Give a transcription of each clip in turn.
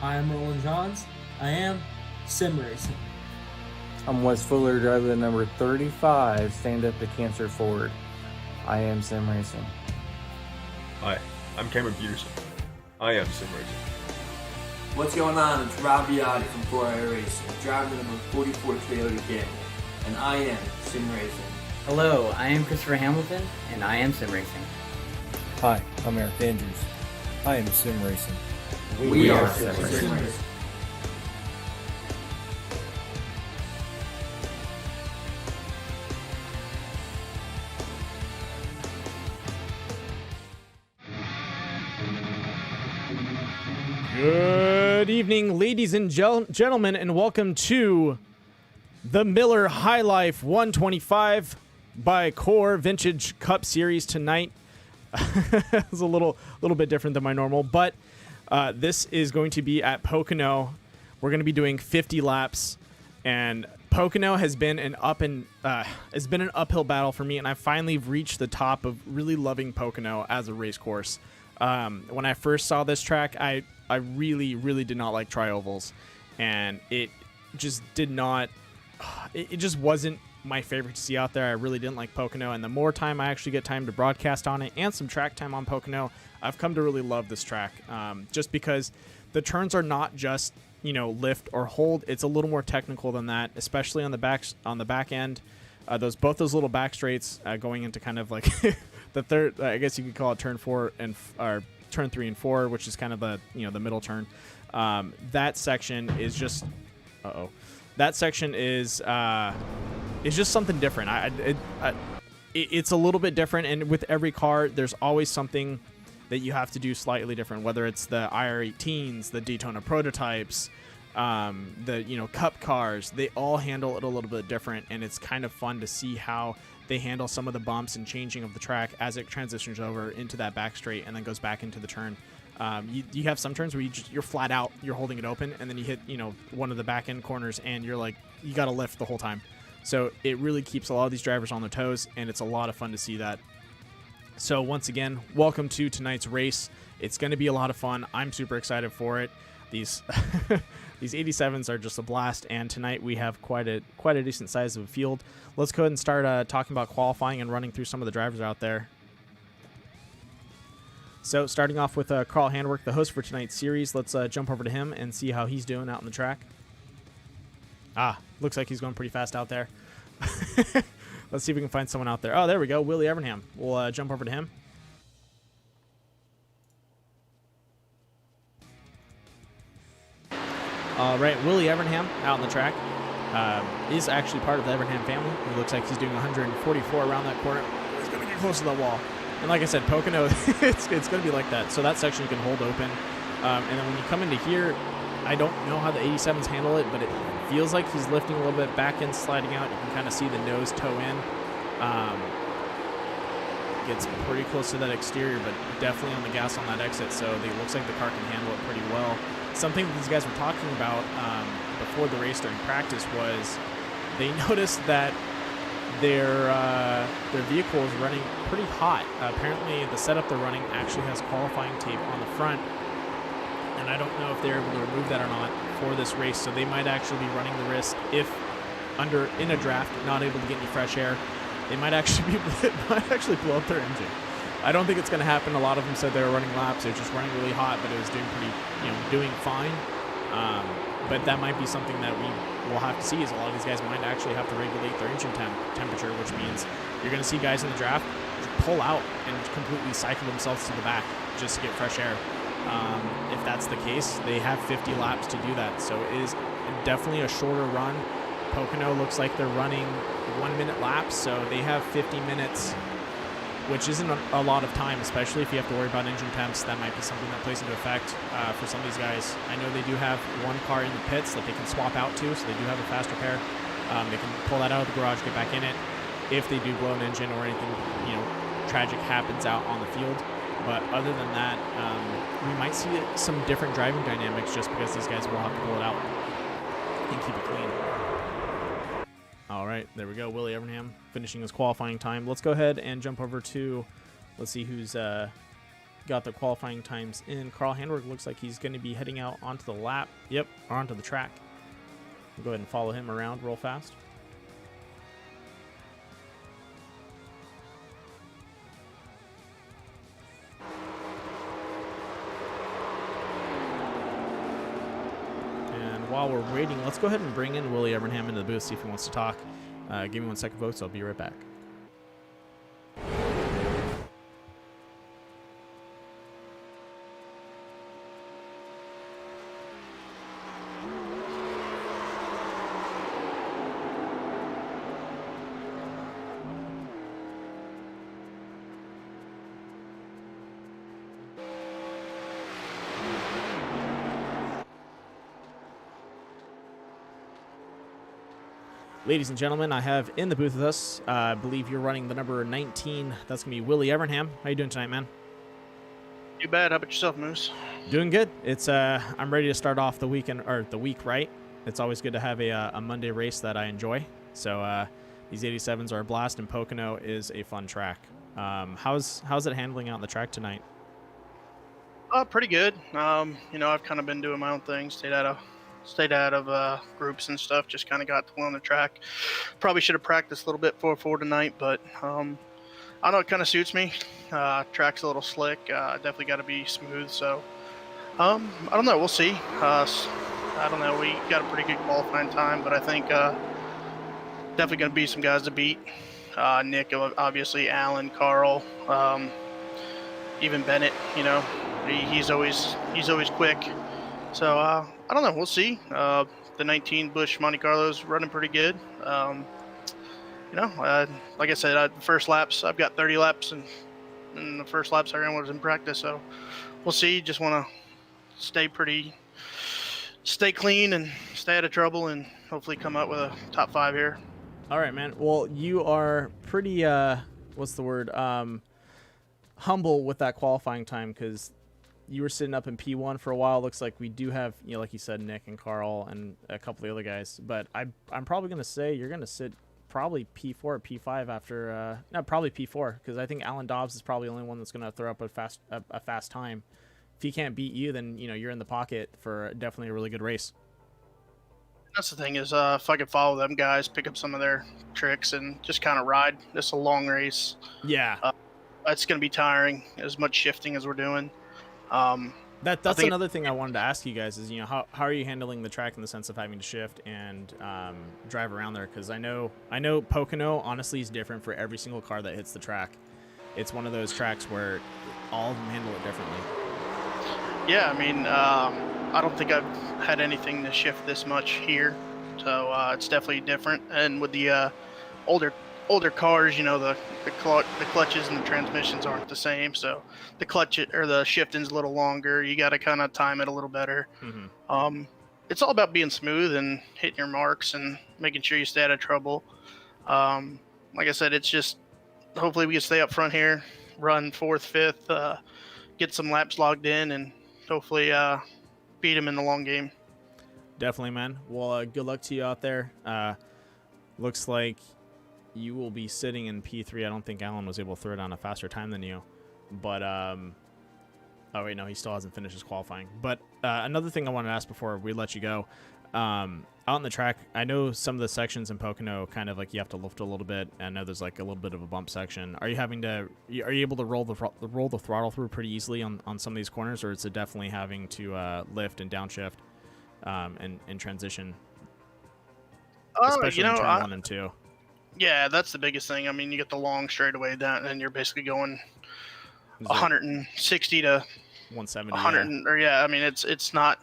I am Roland Johns. I am sim racing. I'm Wes Fuller, driver of number 35, Stand Up to Cancer Ford. I am sim racing. Hi, I'm Cameron Peterson. I am sim racing. What's going on? It's Rob Biotti from 4i Racing, driver number 44 Toyota Camry, and I am sim racing. Hello, I am Christopher Hamilton, and I am sim racing. Hi, I'm Eric Andrews. I am sim racing. We are sim racing. Good evening, ladies and gentlemen, and welcome to the Miller High Life 125 by Core Vintage Cup Series tonight. It's a little bit different than my normal, but this is going to be at Pocono. We're going to be doing 50 laps, and Pocono has been an uphill battle for me, and I finally reached the top of really loving Pocono as a race course. When I first saw this track, I really did not like tri-ovals, and it just did not. It just wasn't my favorite to see out there. I really didn't like Pocono, and the more time I actually get time to broadcast on it and some track time on Pocono, I've come to really love this track. Just because the turns are not just lift or hold; it's a little more technical than that, especially on the back end. Both those little back straights going into kind of like the third. I guess you could call it turn 4 or turn 3 and 4, which is kind of the the middle turn. That section is just That section is just something different. It's a little bit different, and with every car, there's always something that you have to do slightly different. Whether it's the IR18s, the Daytona prototypes, the Cup cars, they all handle it a little bit different, and it's kind of fun to see how they handle some of the bumps and changing of the track as it transitions over into that back straight and then goes back into the turn. You have some turns where you're flat out, you're holding it open, and then you hit one of the back end corners, and you're like, you got to lift the whole time. So it really keeps a lot of these drivers on their toes, and it's a lot of fun to see that. So once again, welcome to tonight's race. It's going to be a lot of fun. I'm super excited for it. These these 87s are just a blast, and tonight we have quite a decent size of a field. Let's go ahead and start talking about qualifying and running through some of the drivers out there. So starting off with Carl Handwerk, the host for tonight's series. Let's jump over to him and see how he's doing out on the track. Looks like he's going pretty fast out there. Let's see if we can find someone out there. Oh, there we go, Willie Evernham. We'll jump over to him. All right, Willie Evernham out on the track is actually part of the Evernham family. He looks like he's doing 144 around that corner. He's going to get close to the wall. And like I said, Pocono, it's going to be like that. So that section you can hold open. And then when you come into here, I don't know how the 87s handle it, but it feels like he's lifting a little bit back in, sliding out. You can kind of see the nose toe in. Gets pretty close to that exterior, but definitely on the gas on that exit. So it looks like the car can handle it pretty well. Something that these guys were talking about before the race during practice was they noticed that their vehicle is running pretty hot. Apparently, the setup they're running actually has qualifying tape on the front, and I don't know if they're able to remove that or not for this race. So they might actually be running the risk if in a draft, not able to get any fresh air, they might actually blow up their engine. I don't think it's going to happen. A lot of them said they were running laps. It was just running really hot, but it was doing fine. But that might be something that we will have to see, is a lot of these guys might actually have to regulate their engine temperature, which means you're going to see guys in the draft pull out and completely cycle themselves to the back just to get fresh air. If that's the case, they have 50 laps to do that. So it is definitely a shorter run. Pocono looks like they're running 1-minute laps, so they have 50 minutes, which isn't a lot of time, especially if you have to worry about engine temps. That might be something that plays into effect for some of these guys. I know they do have one car in the pits that they can swap out to, so they do have a fast repair. They can pull that out of the garage, get back in it if they do blow an engine or anything tragic happens out on the field. But other than that, we might see some different driving dynamics just because these guys will have to pull it out and keep it clean. All right, there we go. Willie Evernham finishing his qualifying time. Let's go ahead and jump over to, let's see who's got the qualifying times in. Carl Handwerk looks like he's going to be heading out onto the lap. Yep, or onto the track. We'll go ahead and follow him around real fast. And while we're waiting, let's go ahead and bring in Willie Evernham into the booth, see if he wants to talk. Give me 1 second, folks. I'll be right back. Ladies and gentlemen, I have in the booth with us, I believe you're running the number 19. That's going to be Willie Evernham. How you doing tonight, man? Too bad. How about yourself, Moose? Doing good. It's I'm ready to start off the weekend, or the week, right? It's always good to have a Monday race that I enjoy. So these 87s are a blast, and Pocono is a fun track. How's it handling out on the track tonight? Pretty good. You know, I've kind of been doing my own thing, stayed out of groups and stuff, just kind of got to learn the track. Probably should have practiced a little bit for tonight, but I don't know, it kind of suits me. Track's a little slick, definitely got to be smooth, so I don't know, we'll see. I don't know, we got a pretty good qualifying time, but I think definitely going to be some guys to beat. Nick, obviously, Alan, Carl, even Bennett, you know, he's always quick. So I don't know. We'll see. The 19 Busch Monte Carlo's running pretty good. You know, like I said, the first laps, I've got 30 laps, and the first laps I ran was in practice. So we'll see. Just want to stay clean and stay out of trouble, and hopefully come out with a top 5 here. All right, man. Well, you are pretty, what's the word? Humble with that qualifying time, because you were sitting up in P1 for a while. Looks like we do have, you know, like you said, Nick and Carl and a couple of the other guys. But I'm probably going to say you're going to sit probably P4 or P5 after, no, probably P4, because I think Alan Dobbs is probably the only one that's going to throw up a fast time. If he can't beat you, then, you know, you're in the pocket for definitely a really good race. That's the thing is, if I could follow them guys, pick up some of their tricks, and just kind of ride. This is a long race. Yeah. It's going to be tiring, as much shifting as we're doing. That's another thing I wanted to ask you guys is, you know, how are you handling the track in the sense of having to shift and drive around there? Because I know Pocono honestly is different for every single car that hits the track. It's one of those tracks where all of them handle it differently. Yeah, I mean, I don't think I've had anything to shift this much here, so it's definitely different. And with the older cars, you know, the clutches and the transmissions aren't the same, so the clutch or the shifting's a little longer. You got to kind of time it a little better. Mm-hmm. It's all about being smooth and hitting your marks and making sure you stay out of trouble. Like I said, it's just hopefully we can stay up front here, run 4th, 5th, get some laps logged in, and hopefully beat them in the long game. Definitely, man. Well, good luck to you out there. Looks like you will be sitting in P3. I don't think Alan was able to throw down a faster time than you. But, oh, wait, no, he still hasn't finished his qualifying. But another thing I wanted to ask before we let you go, out on the track, I know some of the sections in Pocono kind of like you have to lift a little bit. I know there's like a little bit of a bump section. Are you able to roll the throttle through pretty easily on some of these corners, or is it definitely having to lift and downshift and transition? Especially in turn 1 and 2. Yeah, that's the biggest thing. I mean, you get the long straightaway down, and you're basically going 160 to 170. 100, yeah. Or yeah. I mean, it's not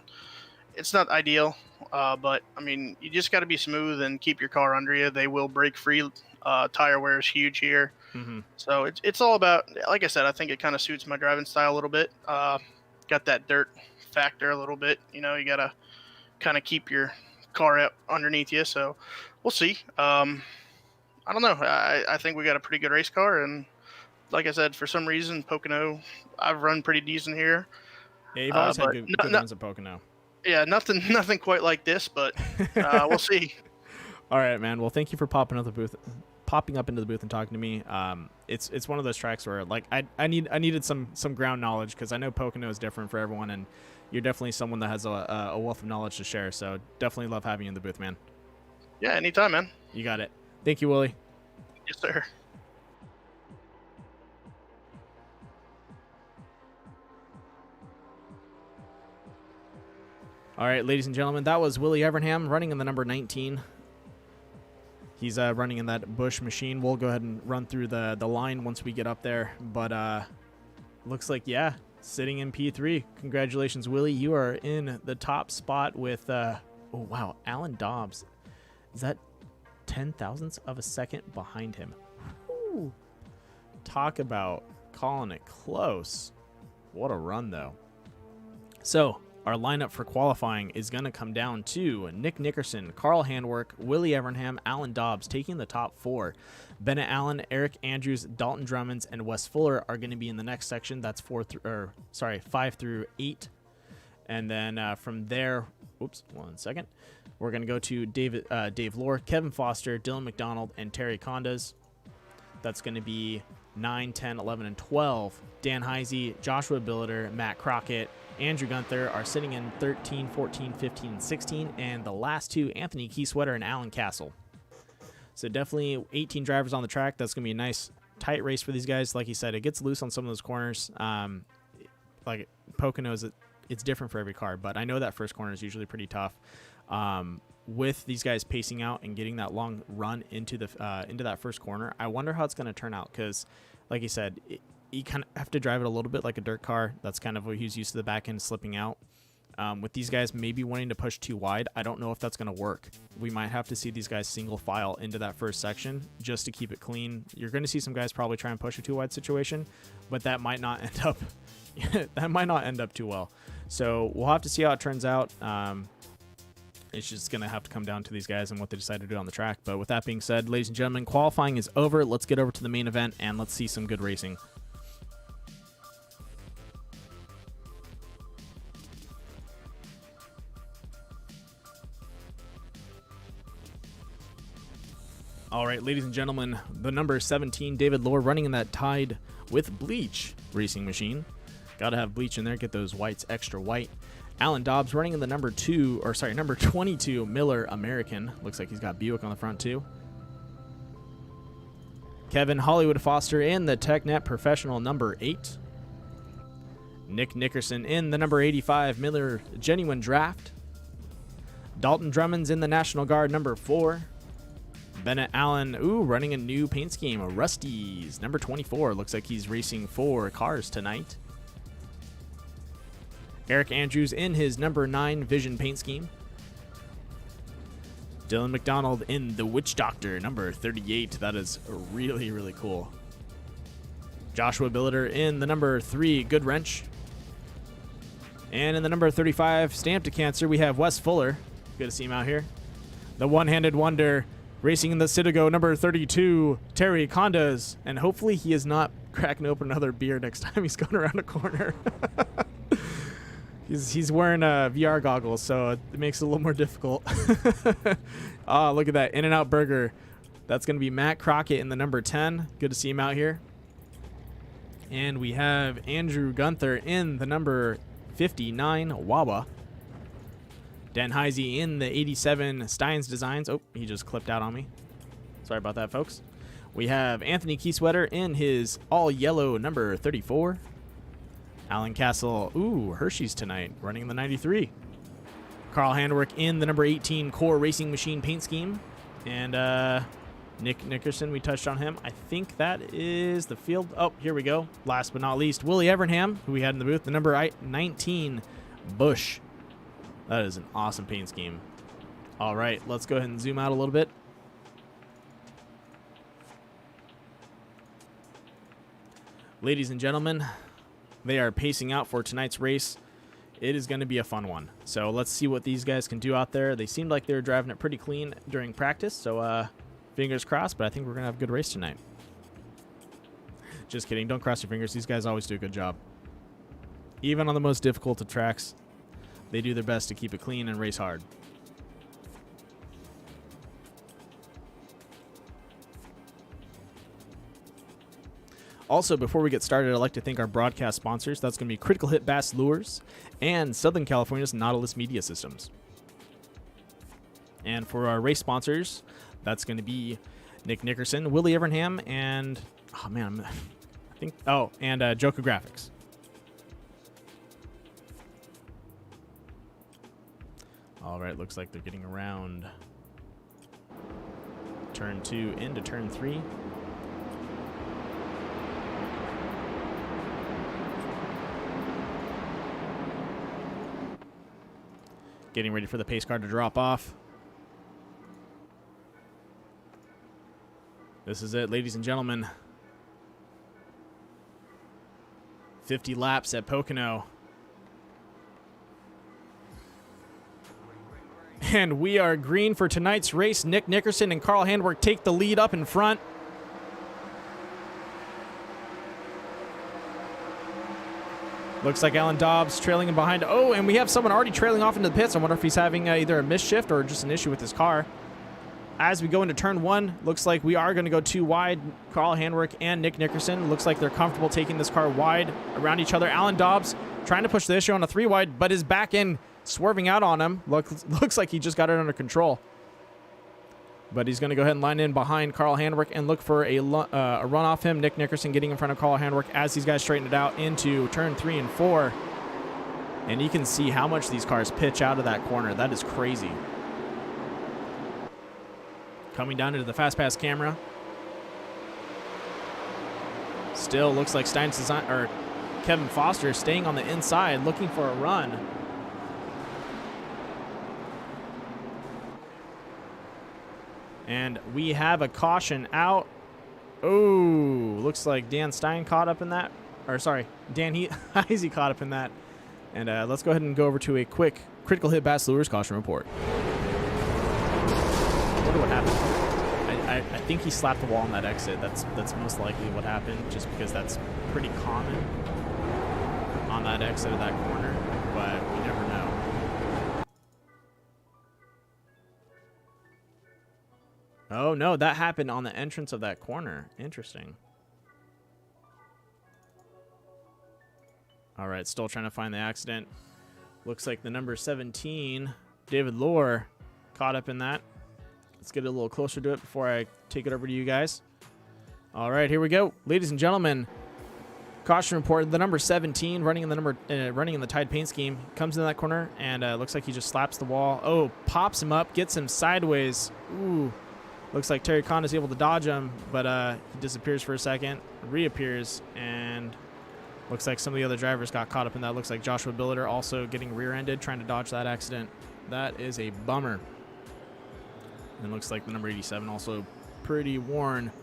ideal, but I mean, you just got to be smooth and keep your car under you. They will break free. Tire wear is huge here, so it's all about. Like I said, I think it kind of suits my driving style a little bit. Got that dirt factor a little bit. You know, you got to kind of keep your car up underneath you. So we'll see. I don't know. I think we got a pretty good race car, and like I said, for some reason, Pocono, I've run pretty decent here. Yeah, you've always had good runs at Pocono. Yeah, nothing quite like this, but we'll see. All right, man. Well, thank you for popping popping up into the booth and talking to me. It's one of those tracks where like I needed some ground knowledge, because I know Pocono is different for everyone, and you're definitely someone that has a wealth of knowledge to share. So definitely love having you in the booth, man. Yeah, anytime, man. You got it. Thank you, Willie. Yes, sir. All right, ladies and gentlemen, that was Willie Evernham running in the number 19. He's running in that Bush machine. We'll go ahead and run through the line once we get up there. But looks like, yeah, sitting in P3. Congratulations, Willie. You are in the top spot with, oh, wow, Alan Dobbs. Is that 10 thousandths of a second behind him? Whew. Talk about calling it close. What a run, though. So our lineup for qualifying is going to come down to Nick Nickerson, Carl Handwerk, Willie Evernham, Alan Dobbs taking the top 4. Bennett Allen, Eric Andrews, Dalton Drummonds, and Wes Fuller are going to be in the next section. That's 5 through 8. And then from there, oops, 1 second. We're going to go to Dave Lohr, Kevin Foster, Dylan McDonald, and Terry Condas. That's going to be 9, 10, 11, and 12. Dan Heisey, Joshua Billiter, Matt Crockett, Andrew Gunther are sitting in 13, 14, 15, and 16. And the last 2, Anthony Keysweater and Alan Castle. So definitely 18 drivers on the track. That's going to be a nice, tight race for these guys. Like he said, it gets loose on some of those corners. Like Poconos, it's different for every car. But I know that first corner is usually pretty tough. With these guys pacing out and getting that long run into that first corner, I wonder how it's going to turn out, because like you said, you kind of have to drive it a little bit like a dirt car. That's kind of what he's used to, the back end slipping out. With these guys maybe wanting to push too wide, I don't know if that's going to work. We might have to see these guys single file into that first section just to keep it clean. You're going to see some guys probably try and push a too wide situation, but that might not end up too well. So we'll have to see how it turns out. It's just going to have to come down to these guys and what they decide to do on the track. But with that being said, ladies and gentlemen, qualifying is over. Let's get over to the main event and let's see some good racing. All right, ladies and gentlemen, the number 17, David Lohr, running in that Tide with Bleach racing machine. Got to have bleach in there, get those whites extra white. Alan Dobbs running in the number 22 Miller American. Looks like he's got Buick on the front too. Kevin Hollywood Foster in the TechNet Professional number 8. Nick Nickerson in the number 85 Miller Genuine Draft. Dalton Drummonds in the National Guard number 4. Bennett Allen, running a new paint scheme, a Rusty's number 24. Looks like he's racing 4 cars tonight. Eric Andrews in his number 9 Vision paint scheme. Dylan McDonald in the Witch Doctor number 38. That is really, really cool. Joshua Billiter in the number 3 Good Wrench. And in the number 35 Stamp to Cancer, we have Wes Fuller. Good to see him out here. The one-handed wonder racing in the Citigo number 32 Terry Condas. And hopefully he is not cracking open another beer next time he's going around a corner. He's wearing VR goggles, so it makes it a little more difficult. Oh, look at that. In-N-Out Burger. That's going to be Matt Crockett in the number 10. Good to see him out here. And we have Andrew Gunther in the number 59 Wawa. Dan Heisey in the 87 Steins Designs. Oh, he just clipped out on me. Sorry about that, folks. We have Anthony Keysweater in his all-yellow number 34. Alan Castle, Hershey's tonight, running the 93. Carl Handwerk in the number 18 Core Racing Machine paint scheme. And Nick Nickerson, we touched on him. I think that is the field. Oh, here we go. Last but not least, Willie Evernham, who we had in the booth, the number 19 Bush. That is an awesome paint scheme. All right, let's go ahead and zoom out a little bit. Ladies and gentlemen, they are pacing out for tonight's race. It is going to be a fun one. So let's see what these guys can do out there. They seemed like they were driving it pretty clean during practice. So fingers crossed, but I think we're going to have a good race tonight. Just kidding. Don't cross your fingers. These guys always do a good job. Even on the most difficult of tracks, they do their best to keep it clean and race hard. Also, before we get started, I'd like to thank our broadcast sponsors. That's going to be Critical Hit Bass Lures and Southern California's Nautilus Media Systems. And for our race sponsors, that's going to be Nick Nickerson, Willie Evernham, and Joker Graphics. All right, looks like they're getting around turn 2 into turn 3. Getting ready for the pace car to drop off. This is it, ladies and gentlemen. 50 laps at Pocono. And we are green for tonight's race. Nick Nickerson and Carl Handwerk take the lead up in front. Looks like Alan Dobbs trailing him behind. Oh, and we have someone already trailing off into the pits. I wonder if he's having either a misshift or just an issue with his car. As we go into turn 1, looks like we are going to go 2 wide. Carl Handwerk and Nick Nickerson. Looks like they're comfortable taking this car wide around each other. Alan Dobbs trying to push the issue on a 3 wide, but his back end swerving out on him. Looks like he just got it under control. But he's going to go ahead and line in behind Carl Handwerk and look for a run off him. Nick Nickerson getting in front of Carl Handwerk as these guys straighten it out into turn 3 and 4. And you can see how much these cars pitch out of that corner. That is crazy. Coming down into the fast pass camera. Still looks like Kevin Foster is staying on the inside looking for a run. And we have a caution out. Oh, looks like Dan Stein caught up in that. Or sorry, Dan Heisey caught up in that. And let's go ahead and go over to a quick Critical Hit Bass Lures caution report. I wonder what happened. I think he slapped the wall on that exit. That's most likely what happened, just because that's pretty common on that exit of that corner, but we never know. Oh, no, that happened on the entrance of that corner. Interesting. All right, still trying to find the accident. Looks like the number 17, David Lohr, caught up in that. Let's get a little closer to it before I take it over to you guys. All right, here we go. Ladies and gentlemen, caution report. The number 17 running in the Tide paint scheme comes into that corner and looks like he just slaps the wall. Oh, pops him up, gets him sideways. Ooh. Looks like Terry Khan is able to dodge him, but he disappears for a second, reappears, and looks like some of the other drivers got caught up in that. Looks like Joshua Billiter also getting rear-ended, trying to dodge that accident. That is a bummer. And looks like the number 87 also pretty worn.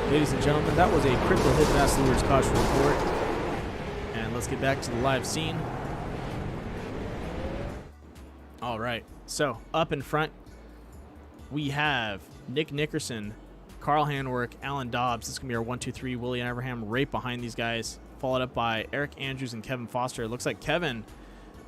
Ladies and gentlemen, that was a Critical Hit Bass Lures caution report. And let's get back to the live scene. All right, so up in front, we have Nick Nickerson, Carl Handwerk, Alan Dobbs. This is going to be our 1, 2, 3. Willie Everham right behind these guys, followed up by Eric Andrews and Kevin Foster. It looks like Kevin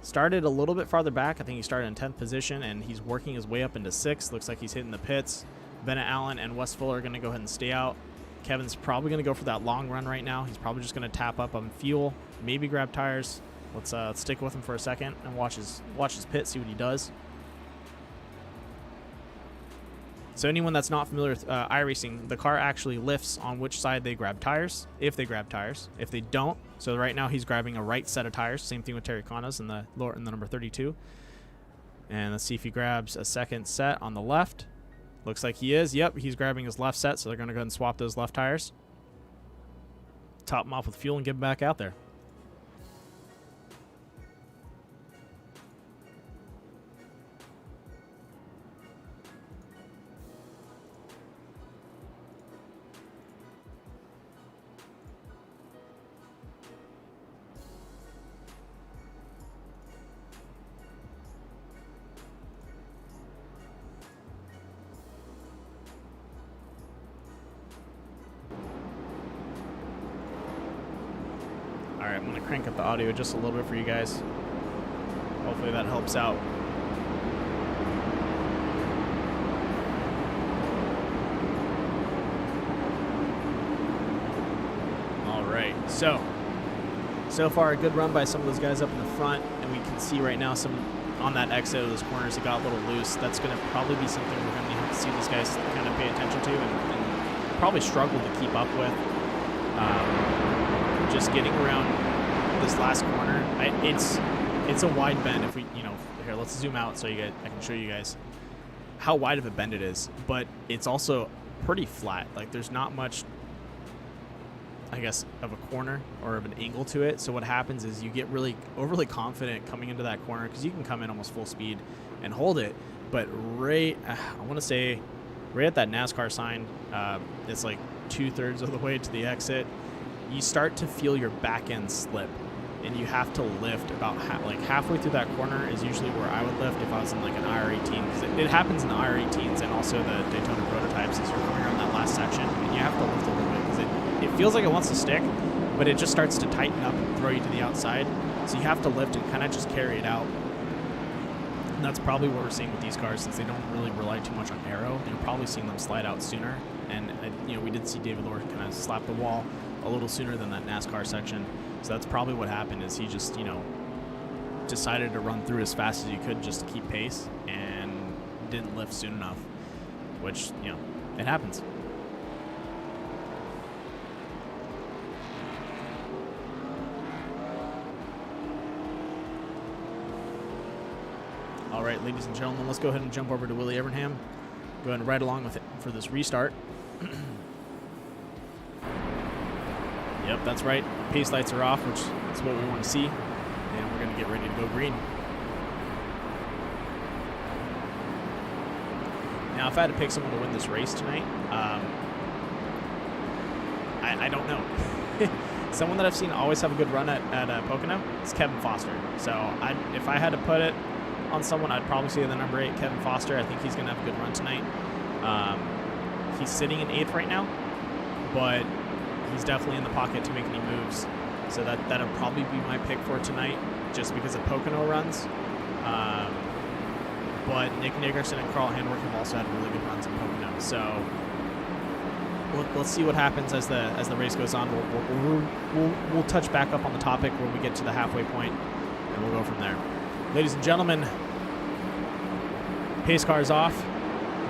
started a little bit farther back. I think he started in 10th position, and he's working his way up into 6th. Looks like he's hitting the pits. Bennett Allen and Wes Fuller are going to go ahead and stay out. Kevin's probably going to go for that long run right now. He's probably just going to tap up on fuel, maybe grab tires. Let's stick with him for a second and watch his pit, see what he does. So anyone that's not familiar with iRacing, the car actually lifts on which side they grab tires, if they grab tires. If they don't, so right now he's grabbing a right set of tires. Same thing with Terry Khanna's in the number 32. And let's see if he grabs a second set on the left. Looks like he is. Yep, he's grabbing his left set, so they're going to go ahead and swap those left tires. Top him off with fuel and get him back out there. Alright, I'm going to crank up the audio just a little bit for you guys. Hopefully that helps out. So far a good run by some of those guys up in the front, and we can see right now some on that exit of those corners it got a little loose. That's going to probably be something we're going to have to see these guys kind of pay attention to and probably struggle to keep up with. Just getting around this last corner, it's a wide bend. If we, here, let's zoom out so I can show you guys how wide of a bend it is, but it's also pretty flat. Like there's not much, I guess, of a corner or of an angle to it. So what happens is you get really overly confident coming into that corner because you can come in almost full speed and hold it, but I want to say right at that NASCAR sign, it's like 2/3 of the way to the exit, you start to feel your back end slip, and you have to lift about halfway through that corner is usually where I would lift if I was in like an IR18, because it happens in the IR18s and also the Daytona prototypes as you're coming around that last section, and you have to lift a little bit because it feels like it wants to stick, but it just starts to tighten up and throw you to the outside. So you have to lift and kind of just carry it out. And that's probably what we're seeing with these cars, since they don't really rely too much on aero. You're probably seeing them slide out sooner. And we did see David Lohr kind of slap the wall a little sooner than that NASCAR section. So that's probably what happened, is he just, decided to run through as fast as he could just to keep pace and didn't lift soon enough, which, it happens. All right, ladies and gentlemen, let's go ahead and jump over to Willie Evernham. Go ahead and ride along with it for this restart. Yep, that's right. Pace lights are off, which is what we want to see. And we're going to get ready to go green. Now, if I had to pick someone to win this race tonight, I don't know. Someone that I've seen always have a good run at Pocono is Kevin Foster. So if I had to put it on someone, I'd probably say the number 8, Kevin Foster. I think he's going to have a good run tonight. He's sitting in 8th right now, but he's definitely in the pocket to make any moves. So that'll probably be my pick for tonight, just because of Pocono runs. But Nick Nickerson and Carl Handwerk have also had really good runs in Pocono. So let's see what happens as the race goes on. We'll touch back up on the topic when we get to the halfway point, and we'll go from there. Ladies and gentlemen, pace car's off.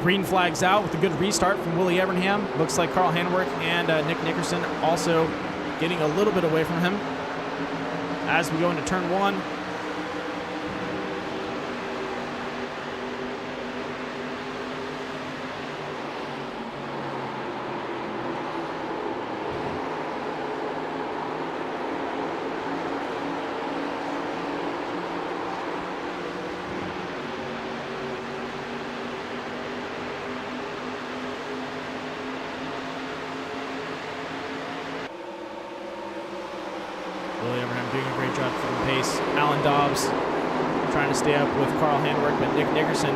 Green flag's out with a good restart from Willie Evernham. Looks like Carl Handwerk and Nick Nickerson also getting a little bit away from him as we go into turn 1. Doing a great job for the pace. Alan Dobbs trying to stay up with Carl Handwerk, but Nick Nickerson,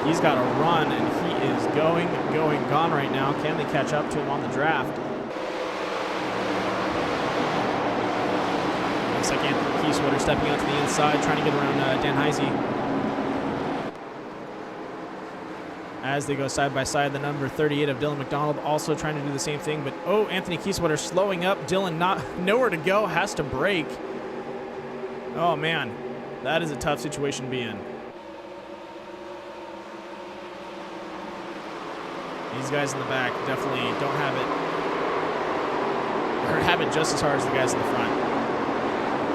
he's got a run, and he is gone right now. Can they catch up to him on the draft? Looks like Anthony Kieswetter stepping out to the inside, trying to get around Dan Heisey. As they go side by side, the number 38 of Dylan McDonald also trying to do the same thing, but Anthony Kieswetter slowing up. Dylan nowhere to go, has to brake. Oh man, that is a tough situation to be in. These guys in the back definitely don't have it, or have it just as hard as the guys in the front.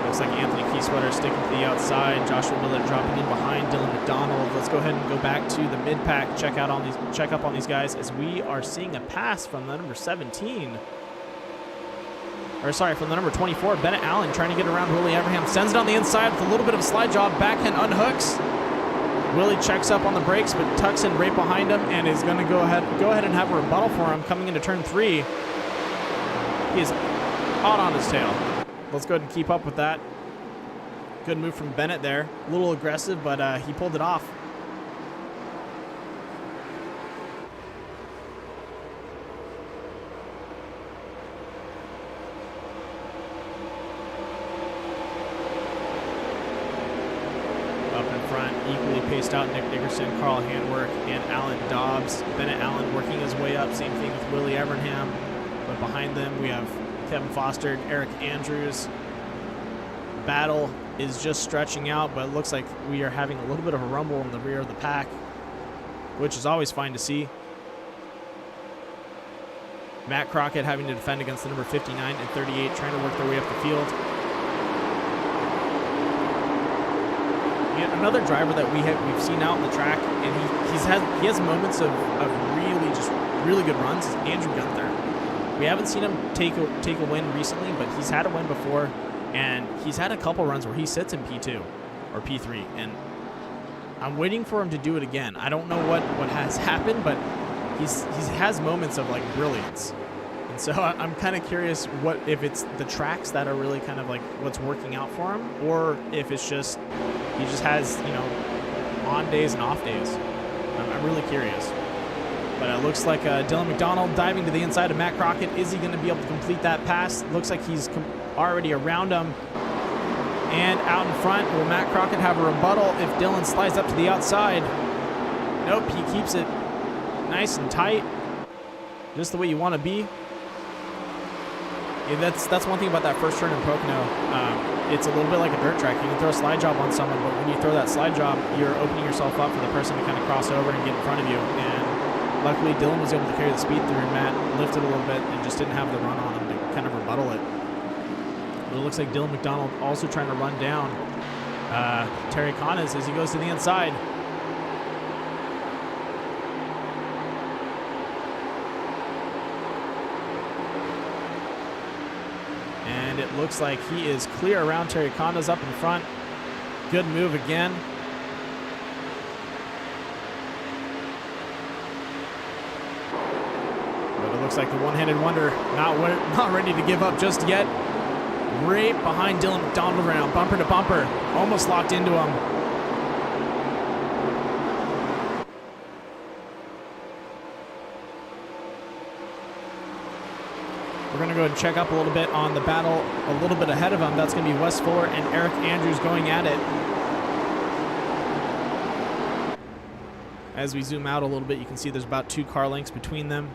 Looks like Anthony Kieswetter sticking to the outside. Joshua Miller dropping in behind Dylan McDonald. Let's go ahead and go back to the mid-pack, check up on these guys, as we are seeing a pass from the number 17. From the number 24, Bennett Allen trying to get around Willie Evernham. Sends it on the inside with a little bit of a slide job. Backhand unhooks. Willie checks up on the brakes, but tucks in right behind him and is going to go ahead and have a rebuttal for him coming into turn 3. He is hot on his tail. Let's go ahead and keep up with that. Good move from Bennett there. A little aggressive, but he pulled it off. Equally paced out Nick Nickerson, Carl Handwerk, and Alan Dobbs. Bennett Allen working his way up. Same thing with Willie Evernham. But behind them, we have Kevin Foster and Eric Andrews. Battle is just stretching out, but it looks like we are having a little bit of a rumble in the rear of the pack, which is always fine to see. Matt Crockett having to defend against the number 59 and 38, trying to work their way up the field. And another driver that we've seen out on the track, and he has moments of really good runs, is Andrew Gunther. We haven't seen him take a win recently, but he's had a win before, and he's had a couple runs where he sits in P2 or P3, and I'm waiting for him to do it again. I don't know what has happened, but he has moments of like brilliance. And so I'm kind of curious if it's the tracks that are really kind of like what's working out for him, or if it's just he just has, you know, on days and off days. I'm really curious. But it looks like Dylan McDonald diving to the inside of Matt Crockett. Is he going to be able to complete that pass? Looks like he's already around him and out in front. Will Matt Crockett have a rebuttal if Dylan slides up to the outside? Nope, he keeps it nice and tight, just the way you want to be. Yeah, that's one thing about that first turn in Pocono. It's a little bit like a dirt track. You can throw a slide job on someone, but when you throw that slide job, you're opening yourself up for the person to kind of cross over and get in front of you. And luckily, Dylan was able to carry the speed through, and Matt lifted a little bit and just didn't have the run on him to kind of rebuttal it. But it looks like Dylan McDonald also trying to run down Terry Connes as he goes to the inside. And it looks like he is clear around Terry Condes up in front. Good move again. But it looks like the one-handed wonder not ready to give up just yet. Right behind Dylan McDonald right now, bumper to bumper. Almost locked into him. We're going to go ahead and check up a little bit on the battle a little bit ahead of him. That's going to be Wes Fuller and Eric Andrews going at it. As we zoom out a little bit, you can see there's about 2 car lengths between them.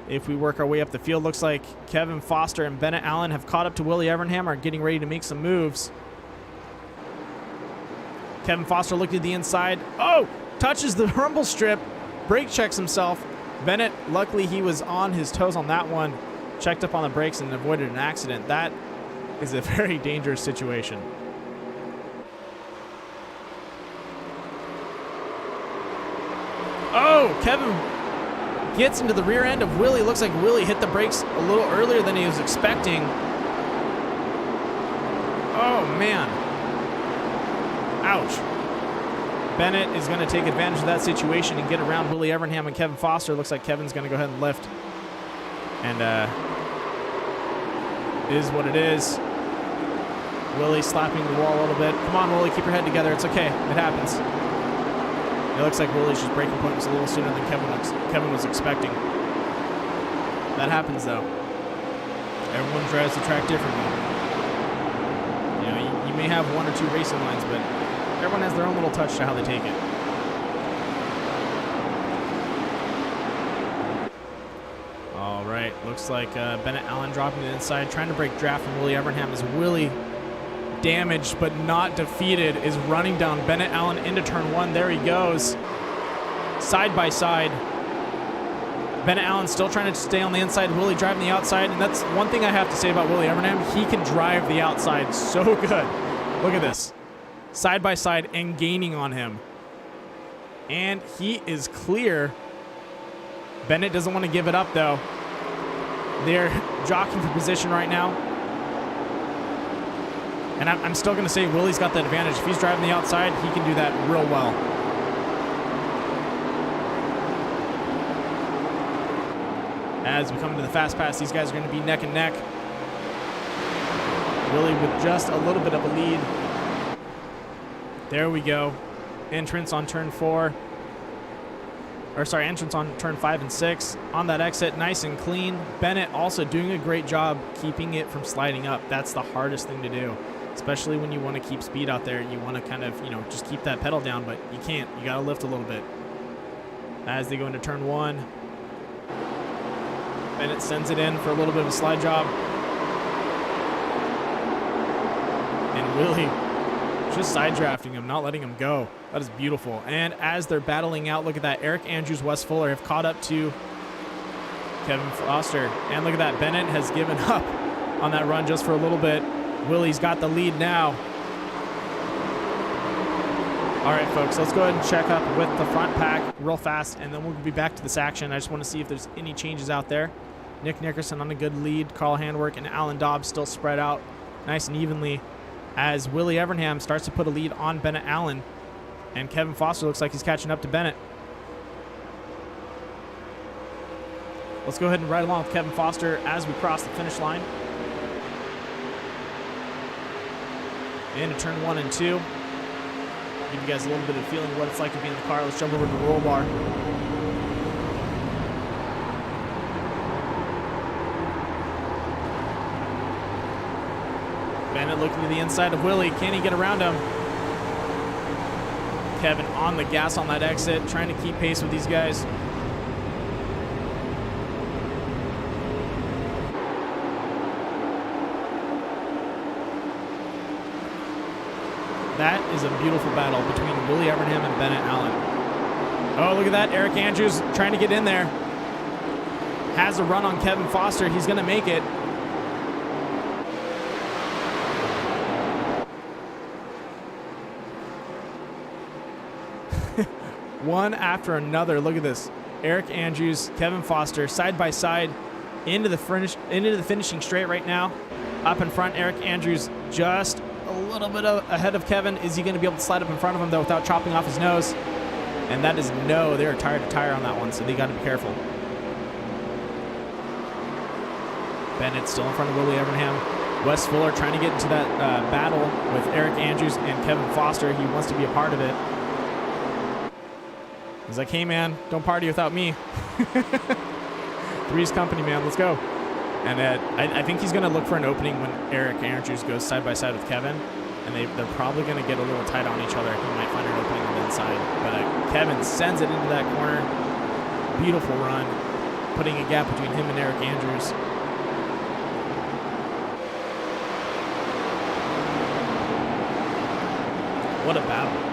If we work our way up the field, looks like Kevin Foster and Bennett Allen have caught up to Willie Evernham, are getting ready to make some moves. Kevin Foster looking to the inside. Oh! Touches the rumble strip. Brake checks himself. Bennett, luckily he was on his toes on that one. Checked up on the brakes and avoided an accident. That is a very dangerous situation. Oh, Kevin gets into the rear end of Willie. Looks like Willie hit the brakes a little earlier than he was expecting. Oh, man. Ouch. Bennett is going to take advantage of that situation and get around Willie Evernham and Kevin Foster. Looks like Kevin's going to go ahead and lift. And it is what it is. Willie slapping the wall a little bit. Come on, Willie, keep your head together. It's okay. It happens. It looks like Willie's just breaking point was a little sooner than Kevin was expecting. That happens, though. Everyone drives the track differently. You know, you may have 1 or 2 racing lines, but everyone has their own little touch to how they take it. All right, looks like Bennett Allen dropping to the inside, trying to break draft from Willie Evernham as Willie, damaged but not defeated, is running down Bennett Allen into turn 1. There he goes. Side by side. Bennett Allen still trying to stay on the inside. Willie driving the outside. And that's one thing I have to say about Willie Evernham. He can drive the outside so good. Look at this. Side by side and gaining on him. And he is clear. Bennett doesn't want to give it up, though. They're jockeying for position right now. And I'm still going to say Willie's got the advantage. If he's driving the outside, he can do that real well. As we come into the fast pass, these guys are going to be neck and neck. Willie with just a little bit of a lead. There we go. Entrance on turn 4. Or sorry, entrance on turn 5 and 6. On that exit, nice and clean. Bennett also doing a great job keeping it from sliding up. That's the hardest thing to do, especially when you want to keep speed out there. You want to kind of, just keep that pedal down, but you can't. You got to lift a little bit. As they go into turn 1. Bennett sends it in for a little bit of a slide job. And Willie just side drafting him, not letting him go. That is beautiful. And as they're battling out, look at that. Eric Andrews, Wes Fuller have caught up to Kevin Foster. And look at that. Bennett has given up on that run just for a little bit. Willie's got the lead now. All right, folks, let's go ahead and check up with the front pack real fast, and then we'll be back to this action. I just want to see if there's any changes out there. Nick Nickerson on a good lead. Carl Handwerk and Alan Dobbs still spread out nice and evenly as Willie Evernham starts to put a lead on Bennett Allen. And Kevin Foster looks like he's catching up to Bennett. Let's go ahead and ride along with Kevin Foster as we cross the finish line. Into turn 1 and 2. Give you guys a little bit of feeling of what it's like to be in the car. Let's jump over to the roll bar. Bennett looking to the inside of Willie. Can he get around him? Kevin on the gas on that exit, trying to keep pace with these guys. That is a beautiful battle between Willie Evernham and Bennett Allen. Oh, look at that. Eric Andrews trying to get in there. Has a run on Kevin Foster. He's going to make it. One after another. Look at this. Eric Andrews, Kevin Foster, side by side into the finishing straight right now. Up in front, Eric Andrews just a little bit ahead of Kevin. Is he going to be able to slide up in front of him, though, without chopping off his nose? And that is no. They're tire to tire on that one, so they got to be careful. Bennett still in front of Willie Evernham. Wes Fuller trying to get into that battle with Eric Andrews and Kevin Foster. He wants to be a part of it. He's like, hey, man, don't party without me. Three's company, man. Let's go. And I think he's going to look for an opening when Eric Andrews goes side by side with Kevin. And they're probably going to get a little tight on each other. He might find an opening on the inside. But Kevin sends it into that corner. Beautiful run, putting a gap between him and Eric Andrews. What a battle.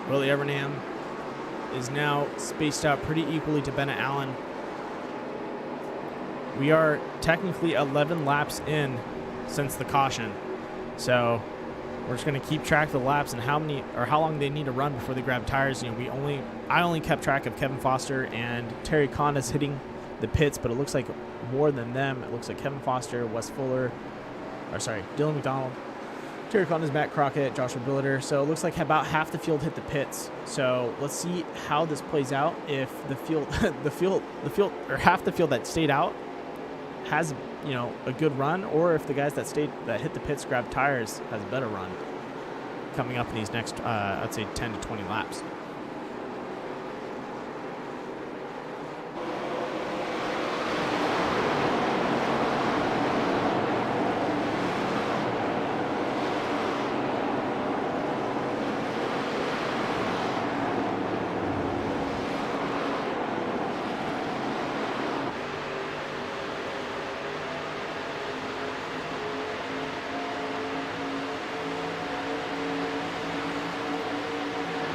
Willie Evernham is now spaced out pretty equally to Bennett Allen. We are technically 11 laps in since the caution. So we're just going to keep track of the laps and how long they need to run before they grab tires. You know, I only kept track of Kevin Foster and Terry Condas hitting the pits, but it looks like more than them. It looks like Kevin Foster, Dylan McDonald, Terry Condas, Matt Crockett, Joshua Billiter. So it looks like about half the field hit the pits. So let's see how this plays out. If the field, half the field that stayed out has, you know, a good run, or if the guys that hit the pits, grabbed tires, has a better run coming up in these next, I'd say 10 to 20 laps.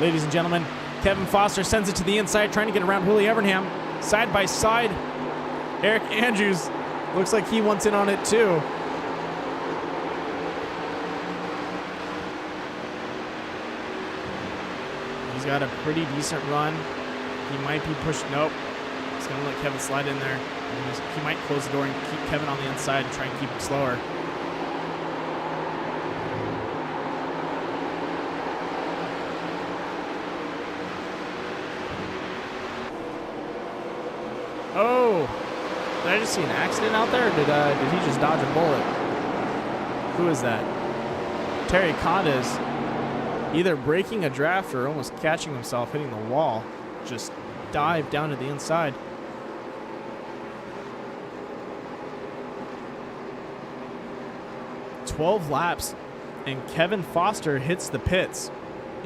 Ladies and gentlemen, Kevin Foster sends it to the inside, trying to get around Willie Evernham. Side by side, Eric Andrews looks like he wants in on it too. He's got a pretty decent run. He might be pushed. Nope. He's going to let Kevin slide in there. He might close the door and keep Kevin on the inside and try and keep him slower. Oh, did I just see an accident out there, or did he just dodge a bullet? Who is that? Terry Condas, either breaking a draft or almost catching himself hitting the wall. Just dived down to the inside. "12 laps, and Kevin Foster hits the pits."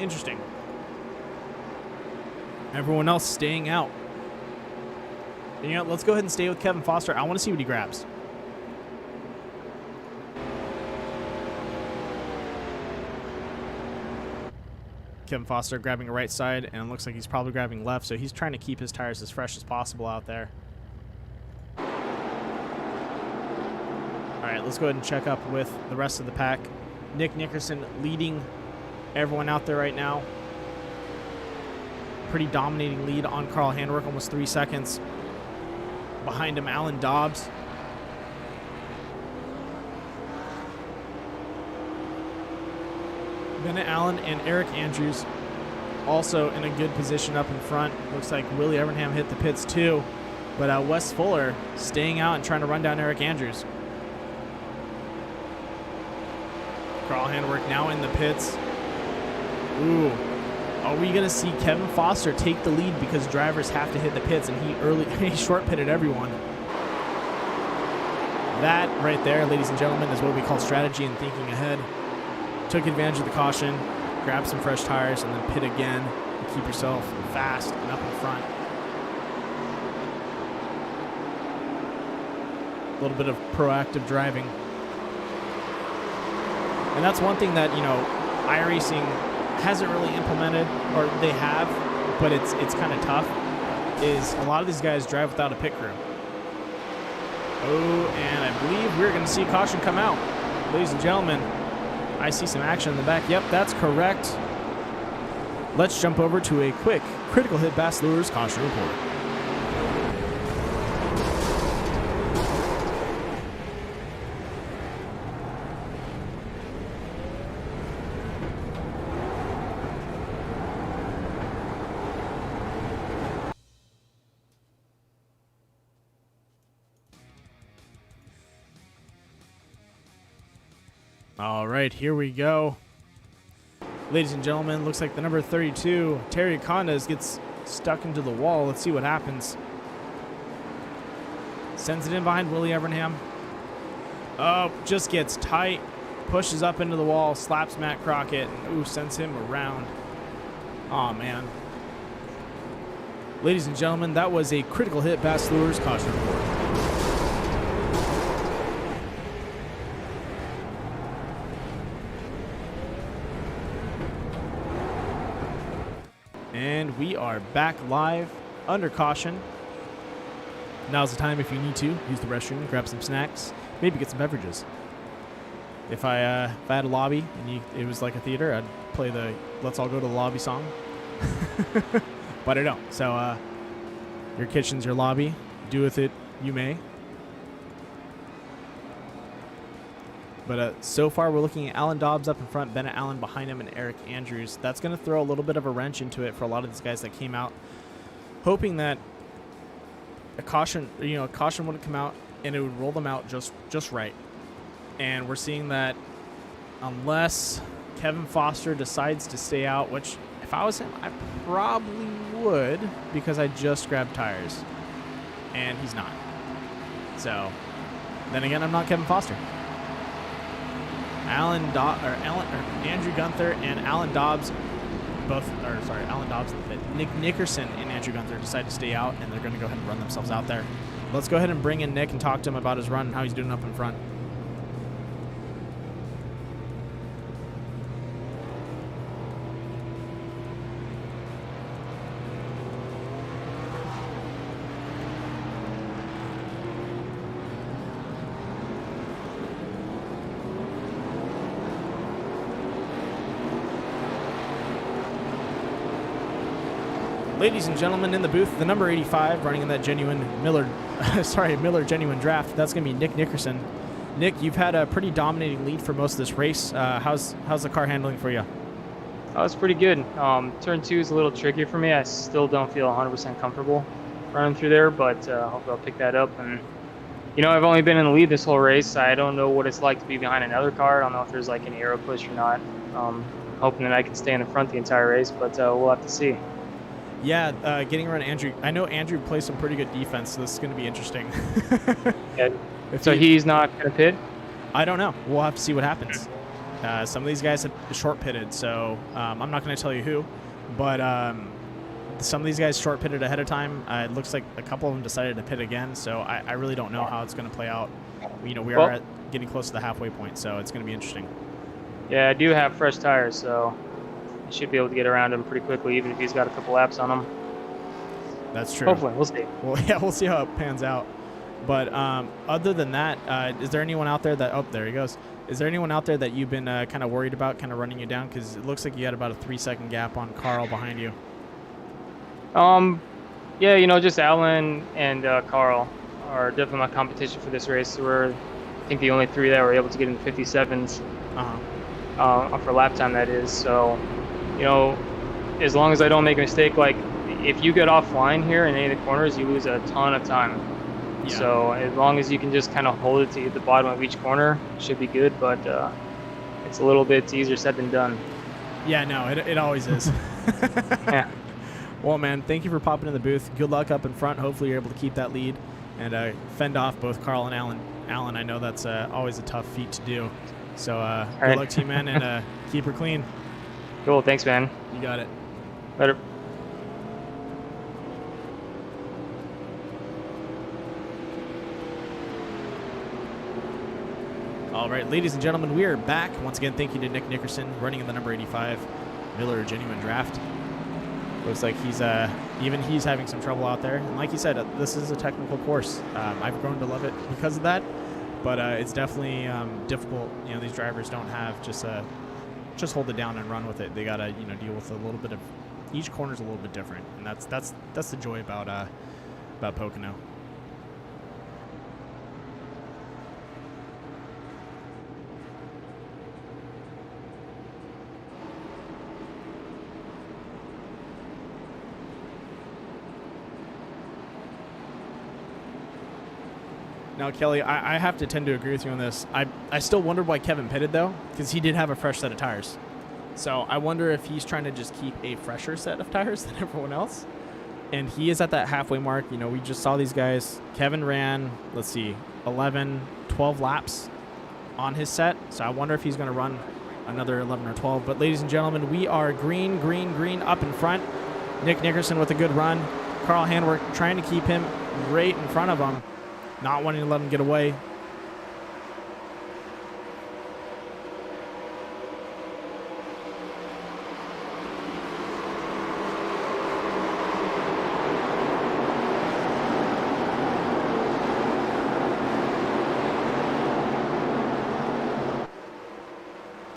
Interesting. Everyone else staying out. You know, let's go ahead and stay with Kevin Foster. I want to see what he grabs. Kevin Foster grabbing a right side, and it looks like he's probably grabbing left, so he's trying to keep his tires as fresh as possible out there. All right, let's go ahead and check up with the rest of the pack. Nick Nickerson leading everyone out there right now. Pretty dominating lead on Carl Handwerk, almost 3 seconds. Behind him, Alan Dobbs. Bennett Allen and Eric Andrews also in a good position up in front. Looks like Willie Evernham hit the pits too, but Wes Fuller staying out and trying to run down Eric Andrews. Carl Handwerk now in the pits. Ooh, are we gonna see Kevin Foster take the lead because drivers have to hit the pits, and he short pitted everyone? That right there, ladies and gentlemen, is what we call strategy and thinking ahead. Took advantage of the caution, grabbed some fresh tires, and then pit again and keep yourself fast and up in front. A little bit of proactive driving. And that's one thing that, you know, iRacing hasn't really implemented, or they have, but it's kind of tough, is a lot of these guys drive without a pit crew. Oh, and I believe we're going to see caution come out. Ladies and gentlemen, I see some action in the back. Yep, that's correct. Let's jump over to a quick Critical Hit Bass Lures caution report. All right, here we go. Ladies and gentlemen, looks like the number 32, Terry Condas, gets stuck into the wall. Let's see what happens. Sends it in behind Willie Evernham. Oh, just gets tight. Pushes up into the wall, slaps Matt Crockett, and ooh, sends him around. Oh, man. Ladies and gentlemen, that was a Critical Hit Bass Lures caution report. And we are back live under caution. Now's the time, if you need to, use the restroom, grab some snacks, maybe get some beverages. If I had a lobby and it was like a theater, I'd play the Let's All Go to the Lobby song. But I don't. So your kitchen's your lobby. Do with it you may. But so far, we're looking at Alan Dobbs up in front, Bennett Allen behind him, and Eric Andrews. That's going to throw a little bit of a wrench into it for a lot of these guys that came out, hoping that a caution would come out and it would roll them out just right. And we're seeing that unless Kevin Foster decides to stay out, which if I was him, I probably would, because I just grabbed tires, and he's not. So then again, I'm not Kevin Foster. Andrew Gunther and Alan Dobbs Alan Dobbs in the pit. Nick Nickerson and Andrew Gunther decide to stay out, and they're going to go ahead and run themselves out there. Let's go ahead and bring in Nick and talk to him about his run and how he's doing up in front. Ladies and gentlemen, in the booth, the number 85 running in that Miller Genuine Draft. That's going to be Nick Nickerson. Nick, you've had a pretty dominating lead for most of this race. How's the car handling for you? Oh, it's pretty good. Turn 2 is a little tricky for me. I still don't feel 100% comfortable running through there, but hopefully I'll pick that up. And you know, I've only been in the lead this whole race. I don't know what it's like to be behind another car. I don't know if there's like an aero push or not. Hoping that I can stay in the front the entire race, but we'll have to see. Yeah, getting around Andrew. I know Andrew plays some pretty good defense, so this is going to be interesting. Yeah. So he's not going to pit? I don't know. We'll have to see what happens. Some of these guys have short pitted, so I'm not going to tell you who. But some of these guys short pitted ahead of time. It looks like a couple of them decided to pit again, so I really don't know how it's going to play out. We are getting close to the halfway point, so it's going to be interesting. Yeah, I do have fresh tires, so I should be able to get around him pretty quickly, even if he's got a couple laps on him. That's true. Hopefully, we'll see. Well, yeah, we'll see how it pans out. But other than that, is there anyone out there that... Oh, there he goes. Is there anyone out there that you've been kind of worried about, kind of running you down? Because it looks like you had about a 3-second gap on Carl behind you. Yeah, you know, just Alan and Carl are definitely my competition for this race. We're, I think, the only three that were able to get in the 57s for lap time, that is. So, you know, as long as I don't make a mistake, like, if you get offline here in any of the corners, you lose a ton of time. Yeah. So as long as you can just kind of hold it to the bottom of each corner, it should be good. But it's a little bit easier said than done. Yeah, no, it always is. Yeah. Well, man, thank you for popping in the booth. Good luck up in front. Hopefully you're able to keep that lead and fend off both Carl and Alan. Alan, I know that's always a tough feat to do. So good luck to you, man, and keep her clean. Cool. Thanks, man. You got it. Later. All right, ladies and gentlemen, we are back. Once again, thank you to Nick Nickerson, running in the number 85 Miller Genuine Draft. Looks like he's having some trouble out there. And like you said, this is a technical course. I've grown to love it because of that, but it's definitely difficult. You know, these drivers don't have just hold it down and run with it. They gotta deal with a little bit of each corner's a little bit different, and that's the joy about Pocono. Now, Kelly, I have to tend to agree with you on this. I still wondered why Kevin pitted, though, because he did have a fresh set of tires. So I wonder if he's trying to just keep a fresher set of tires than everyone else. And he is at that halfway mark. You know, we just saw these guys. Kevin ran, 11, 12 laps on his set. So I wonder if he's going to run another 11 or 12. But, ladies and gentlemen, we are green up in front. Nick Nickerson with a good run. Carl Handwerk trying to keep him right in front of him. Not wanting to let him get away.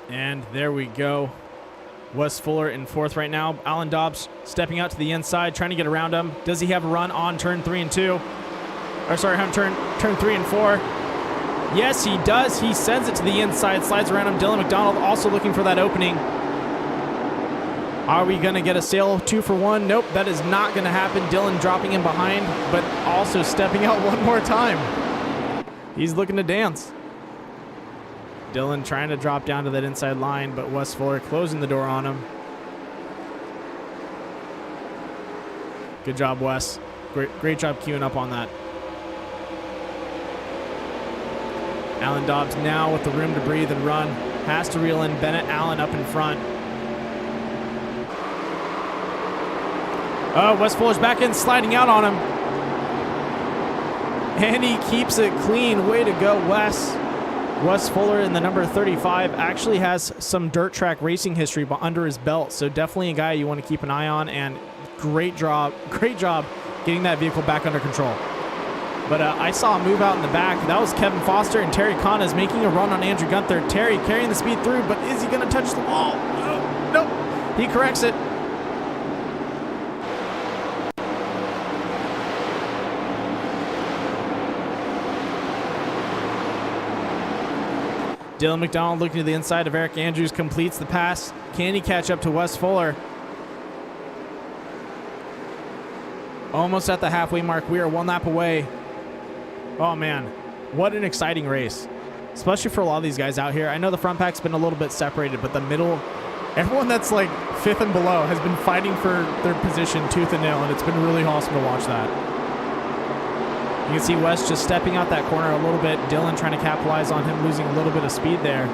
And there we go. Wes Fuller in fourth right now. Alan Dobbs stepping out to the inside, trying to get around him. Does he have a run on turn 3 and 2? Or sorry, turn 3 and 4. Yes, he does. He sends it to the inside, slides around him. Dylan McDonald also looking for that opening. Are we going to get a sail 2 for 1? Nope, that is not going to happen. Dylan dropping him behind, but also stepping out one more time. He's looking to dance. Dylan trying to drop down to that inside line, but Wes Fuller closing the door on him. Good job, Wes. Great job queuing up on that. Alan Dobbs now with the room to breathe and run. Has to reel in Bennett Allen up in front. Oh, Wes Fuller's back in, sliding out on him. And he keeps it clean. Way to go, Wes. Wes Fuller in the number 35 actually has some dirt track racing history under his belt, so definitely a guy you want to keep an eye on, and great job getting that vehicle back under control. But I saw a move out in the back. That was Kevin Foster, and Terry Khan is making a run on Andrew Gunther. Terry carrying the speed through, but is he going to touch the wall? Nope. He corrects it. Dylan McDonald looking to the inside of Eric Andrews, completes the pass. Can he catch up to Wes Fuller? Almost at the halfway mark. We are 1 lap away. Oh, man. What an exciting race, especially for a lot of these guys out here. I know the front pack's been a little bit separated, but the middle, everyone that's like 5th and below has been fighting for their position tooth and nail, and it's been really awesome to watch that. You can see Wes just stepping out that corner a little bit. Dylan trying to capitalize on him losing a little bit of speed there.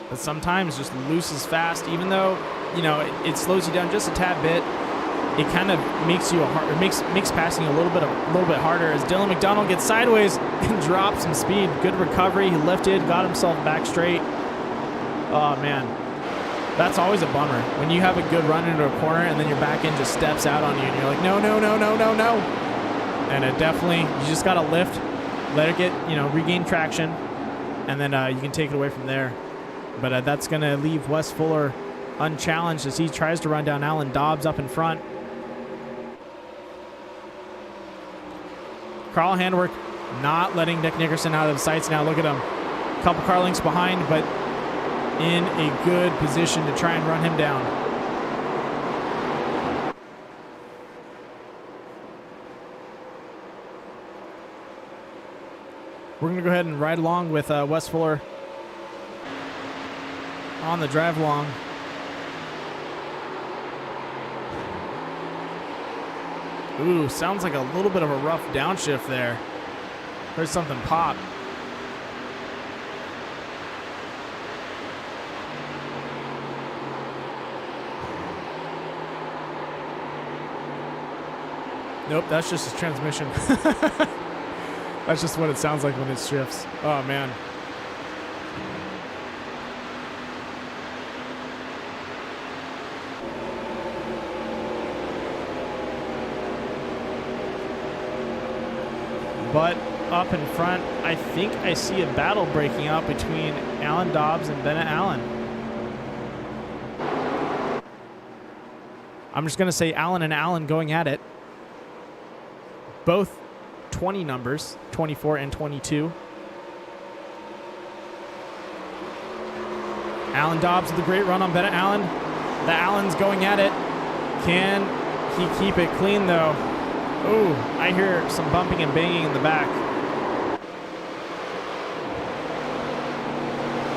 But sometimes just loose is fast, even though, you know, it slows you down just a tad bit. It kind of makes you makes passing a little bit harder as Dylan McDonald gets sideways and drops some speed. Good recovery. He lifted, got himself back straight. Oh man, that's always a bummer when you have a good run into a corner and then your back end just steps out on you and you're like, no, no, no, no, no, no. And it definitely, you just gotta lift, let it get, you know, regain traction, and then you can take it away from there. But that's gonna leave Wes Fuller unchallenged as he tries to run down Alan Dobbs up in front. Carl Handwerk not letting Nick Nickerson out of the sights now. Look at him. A couple car lengths behind, but in a good position to try and run him down. We're going to go ahead and ride along with Wes Fuller on the drive along. Ooh, sounds like a little bit of a rough downshift there. Heard something pop. Nope, that's just his transmission. That's just what it sounds like when it shifts. Oh, man. But up in front, I think I see a battle breaking out between Alan Dobbs and Bennett Allen. I'm just going to say Allen and Allen going at it. Both 20 numbers, 24 and 22. Alan Dobbs with a great run on Bennett Allen. The Allen's going at it. Can he keep it clean, though? Ooh, I hear some bumping and banging in the back.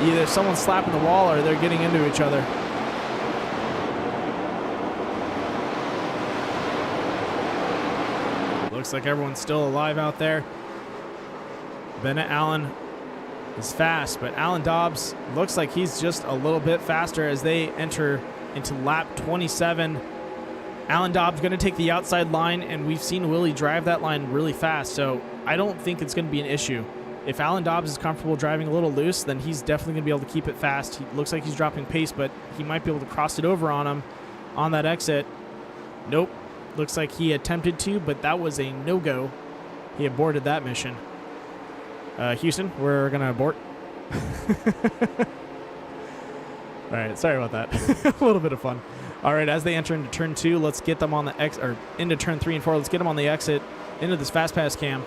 Either someone's slapping the wall or they're getting into each other. Looks like everyone's still alive out there. Bennett Allen is fast, but Alan Dobbs looks like he's just a little bit faster as they enter into lap 27. Alan Dobbs going to take the outside line, and we've seen Willie drive that line really fast, so I don't think it's going to be an issue. If Alan Dobbs is comfortable driving a little loose, then he's definitely going to be able to keep it fast. He looks like he's dropping pace, but he might be able to cross it over on him on that exit. Nope. Looks like he attempted to, but that was a no-go. He aborted that mission. Houston, we're going to abort. All right, sorry about that. A little bit of fun. All right, as they enter into turn 2, let's get them on the or into turn 3 and 4. Let's get them on the exit into this fast pass cam.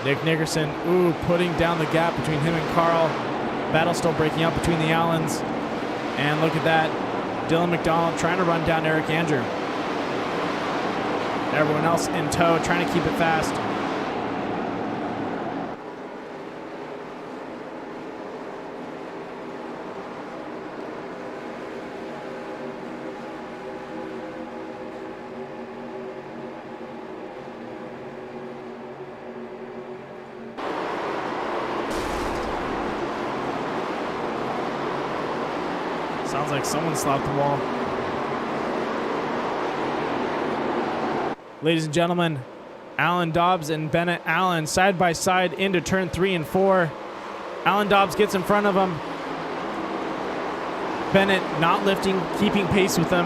Nick Nickerson, ooh, putting down the gap between him and Carl. Battle still breaking out between the Allens. And look at that. Dylan McDonald trying to run down Eric Andrew. Everyone else in tow, trying to keep it fast. Sounds like someone slapped the wall. Ladies and gentlemen, Alan Dobbs and Bennett Allen side by side into turn 3 and 4. Alan Dobbs gets in front of him. Bennett not lifting, keeping pace with him,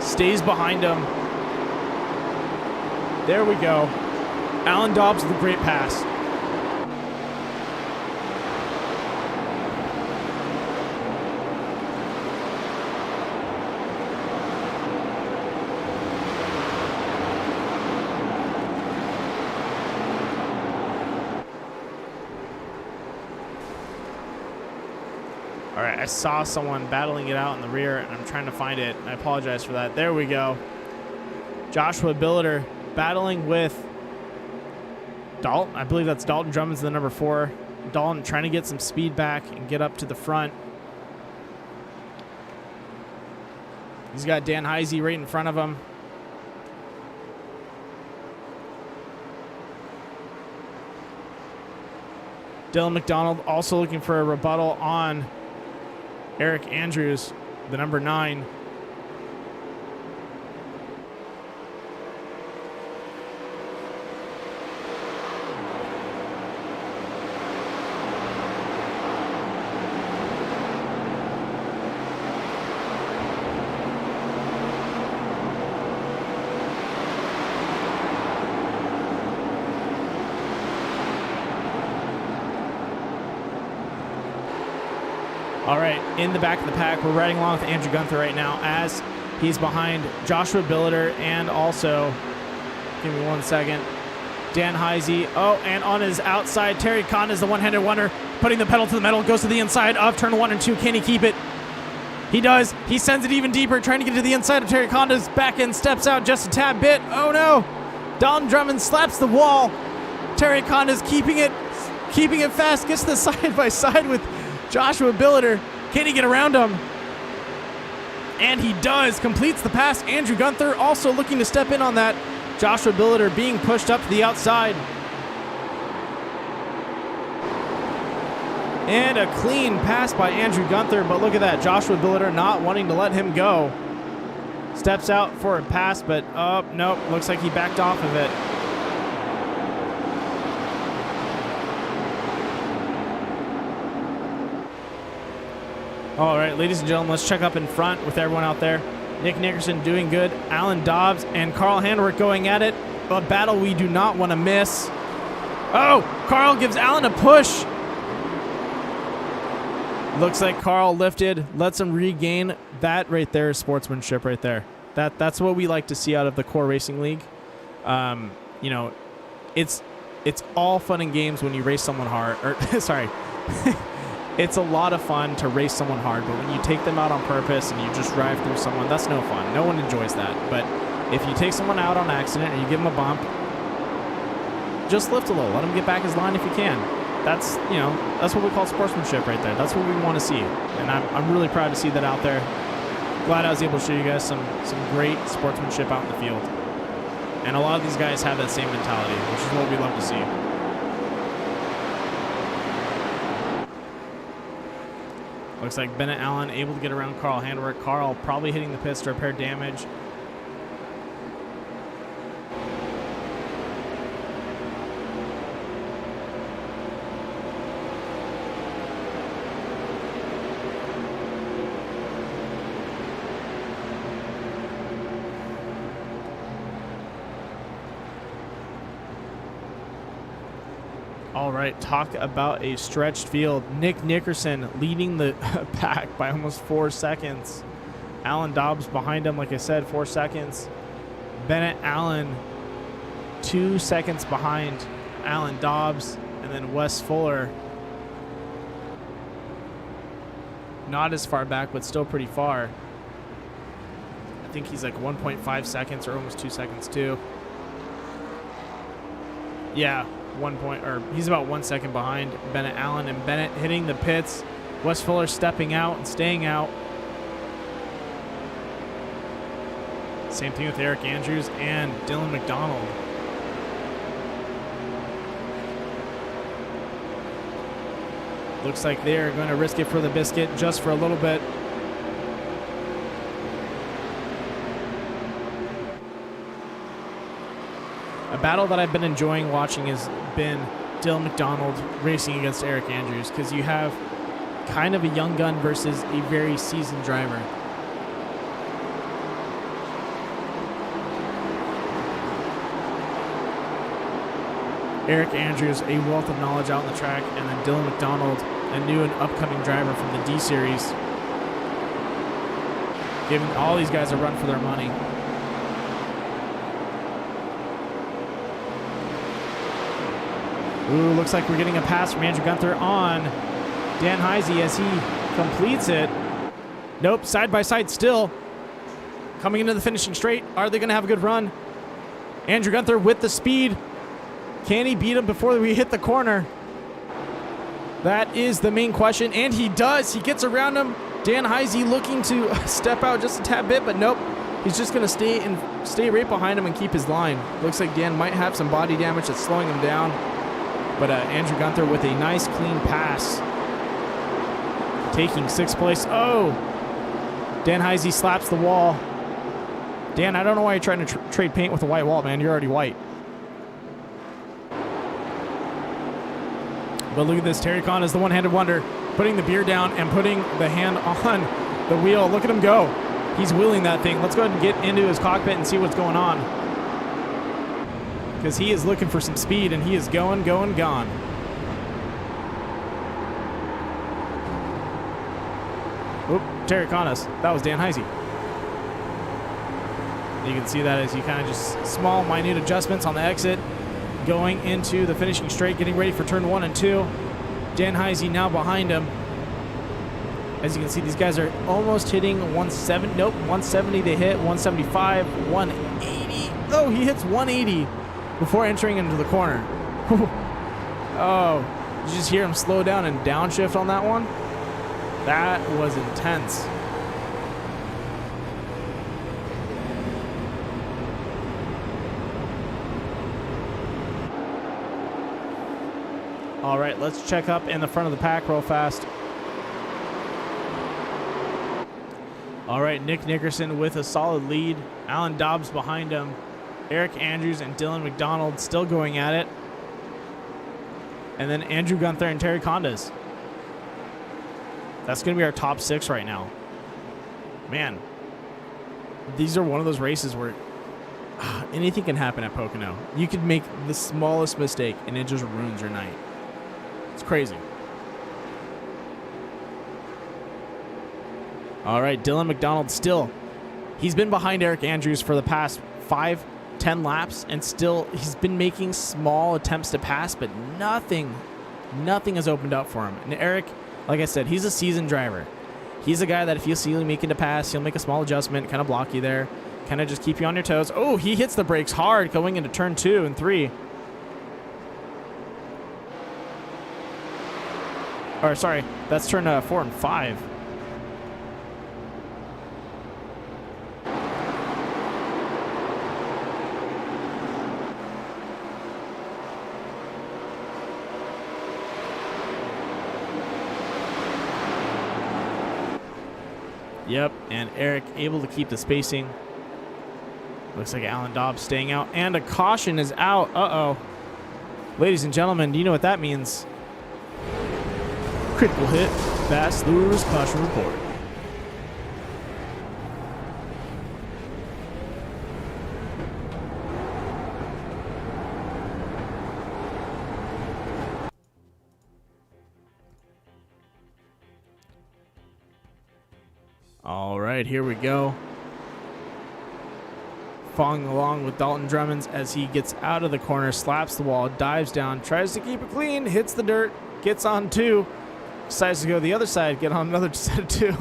stays behind him. There we go. Alan Dobbs with a great pass. All right, I saw someone battling it out in the rear, and I'm trying to find it. I apologize for that. There we go. Joshua Billiter battling with Dalton. I believe that's Dalton Drummond's the number 4. Dalton trying to get some speed back and get up to the front. He's got Dan Heisey right in front of him. Dylan McDonald also looking for a rebuttal on Eric Andrews, the number 9. All right, in the back of the pack, we're riding along with Andrew Gunther right now as he's behind Joshua Billiter and also, give me 1 second, Dan Heisey. Oh, and on his outside, Terry Conn is the one-handed wonder, putting the pedal to the metal, goes to the inside of turn 1 and 2. Can he keep it? He does. He sends it even deeper, trying to get to the inside of Terry Conda's back end, steps out just a tad bit. Oh no! Don Drummond slaps the wall. Terry Conda's keeping it fast, gets the side by side with Joshua Billiter. Can he get around him? And he does. Completes the pass. Andrew Gunther also looking to step in on that. Joshua Billiter being pushed up to the outside. And a clean pass by Andrew Gunther, but look at that. Joshua Billiter not wanting to let him go. Steps out for a pass, but nope. Looks like he backed off of it. All right, ladies and gentlemen, let's check up in front with everyone out there. Nick Nickerson doing good. Alan Dobbs and Carl Handwerk going at it. A battle we do not want to miss. Oh, Carl gives Alan a push. Looks like Carl lifted, lets him regain. That right there is sportsmanship right there. That's what we like to see out of the Core Racing League. You know, it's all fun and games when you race someone hard. Or sorry. It's a lot of fun to race someone hard, but when you take them out on purpose and you just drive through someone, that's no fun. No one enjoys that. But if you take someone out on accident and you give them a bump, just lift a little. Let them get back his line if you can. That's, you know, that's what we call sportsmanship right there. That's what we want to see. And I'm really proud to see that out there. Glad I was able to show you guys some great sportsmanship out in the field. And a lot of these guys have that same mentality, which is what we love to see. Looks like Bennett Allen able to get around Carl Handwerk. Carl probably hitting the pits to repair damage. All right, talk about a stretched field. Nick Nickerson leading the pack by almost 4 seconds. Alan Dobbs behind him, like I said, 4 seconds. Bennett Allen 2 seconds behind Alan Dobbs. And then Wes Fuller not as far back, but still pretty far. I think he's like 1.5 seconds or almost 2 seconds too. Yeah. He's about 1 second behind Bennett Allen, and Bennett hitting the pits. Wes Fuller stepping out and staying out. Same thing with Eric Andrews and Dylan McDonald. Looks like they're going to risk it for the biscuit just for a little bit. A battle that I've been enjoying watching has been Dylan McDonald racing against Eric Andrews, because you have kind of a young gun versus a very seasoned driver. Eric Andrews, a wealth of knowledge out on the track, and then Dylan McDonald, a new and upcoming driver from the D Series, giving all these guys a run for their money. Ooh, looks like we're getting a pass from Andrew Gunther on Dan Heisey as he completes it. Nope, side by side still. Coming into the finishing straight. Are they going to have a good run? Andrew Gunther with the speed. Can he beat him before we hit the corner? That is the main question, and he does. He gets around him. Dan Heisey looking to step out just a tad bit, but nope. He's just going to stay right behind him and keep his line. Looks like Dan might have some body damage that's slowing him down. But Andrew Gunther with a nice clean pass, taking 6th place. Oh, Dan Heisey slaps the wall. Dan, I don't know why you're trying to trade paint with a white wall, man. You're already white. But look at this. Terry Khan is the one-handed wonder, putting the beer down and putting the hand on the wheel. Look at him go. He's wheeling that thing. Let's go ahead and get into his cockpit and see what's going on, because he is looking for some speed, and he is gone. Oop, Terry Khanas. That was Dan Heisey. You can see that as you kind of just small, minute adjustments on the exit, going into the finishing straight, getting ready for turn 1 and 2. Dan Heisey now behind him. As you can see, these guys are almost hitting 170. Nope, 170 they hit, 175, 180. Oh, he hits 180 before entering into the corner. Oh, did you just hear him slow down and downshift on that one? That was intense. All right, let's check up in the front of the pack real fast. All right, Nick Nickerson with a solid lead. Alan Dobbs behind him. Eric Andrews and Dylan McDonald still going at it. And then Andrew Gunther and Terry Condas. That's going to be our top 6 right now. Man, these are one of those races where anything can happen at Pocono. You could make the smallest mistake and it just ruins your night. It's crazy. All right, Dylan McDonald still. He's been behind Eric Andrews for the past 5-10 laps, and still he's been making small attempts to pass, but nothing has opened up for him. And Eric, like I said, he's a seasoned driver. He's a guy that if you see him making a pass, he'll make a small adjustment, kind of block you there, kind of just keep you on your toes. Oh, he hits the brakes hard going into turn 2 and 3. Or sorry, that's turn 4 and 5. Yep, and Eric able to keep the spacing. Looks like Alan Dobbs staying out, and a caution is out. Uh-oh. Ladies and gentlemen, do you know what that means? Critical hit, Bass Lures caution report. All right, here we go. Following along with Dalton Drummonds as he gets out of the corner, slaps the wall, dives down, tries to keep it clean, hits the dirt, gets on 2, decides to go the other side, get on another set of 2,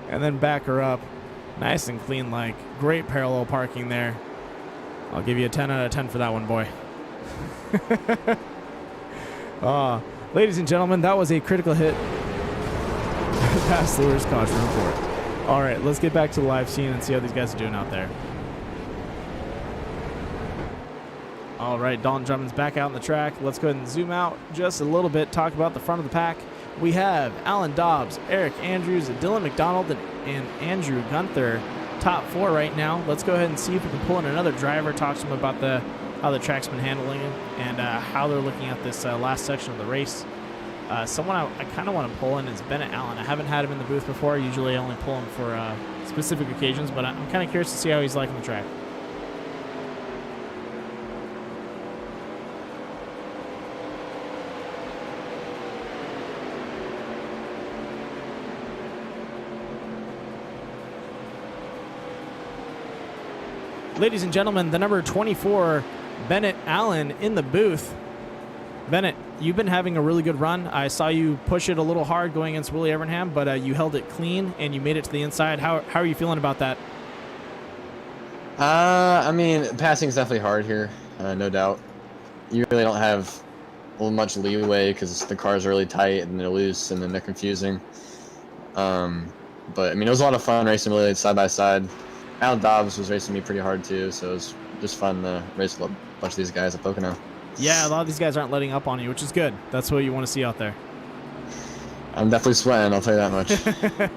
and then back her up. Nice and clean, like great parallel parking there. I'll give you a 10 out of 10 for that one, boy. Ladies and gentlemen, that was a critical hit. Pass Lures caution report. All right, let's get back to the live scene and see how these guys are doing out there. All right, Dalton Drummond's back out on the track. Let's go ahead and zoom out just a little bit, talk about the front of the pack. We have Alan Dobbs, Eric Andrews, Dylan McDonald, and Andrew Gunther, top 4 right now. Let's go ahead and see if we can pull in another driver, talk to them about how the track's been handling it and how they're looking at this last section of the race. Someone I kind of want to pull in is Bennett Allen. I haven't had him in the booth before. Usually I only pull him for specific occasions, but I'm kind of curious to see how he's liking the track. Ladies and gentlemen, the number 24, Bennett Allen, in the booth. Bennett, you've been having a really good run. I saw you push it a little hard going against Willie Evernham, but you held it clean and you made it to the inside. How are you feeling about that? I mean, passing is definitely hard here, no doubt. You really don't have much leeway because the cars are really tight and they're loose and then they're confusing. But I mean, it was a lot of fun racing really side by side. Alan Dobbs was racing me pretty hard too, so it was just fun to race with a bunch of these guys at Pocono. Yeah, a lot of these guys aren't letting up on you, which is good. That's what you want to see out there. I'm definitely sweating, I'll tell you that much.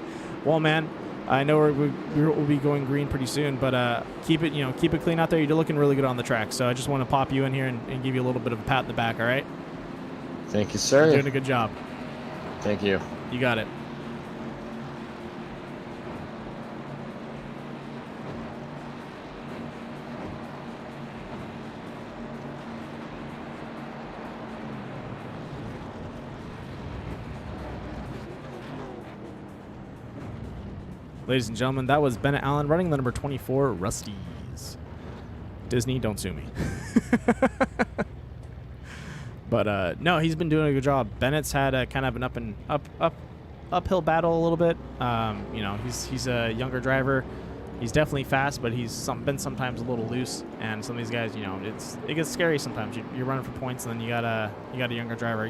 Well, man, I know we'll be going green pretty soon, but keep it clean out there. You're looking really good on the track, so I just want to pop you in here and give you a little bit of a pat in the back, all right? Thank you, sir. You're doing a good job. Thank you. You got it. Ladies and gentlemen, that was Bennett Allen running the number 24 Rusties. Disney, don't sue me. But no, he's been doing a good job. Bennett's had a kind of an uphill battle a little bit. He's a younger driver. He's definitely fast, but he's been sometimes a little loose. And some of these guys, it gets scary sometimes. You're running for points, and then you got a younger driver,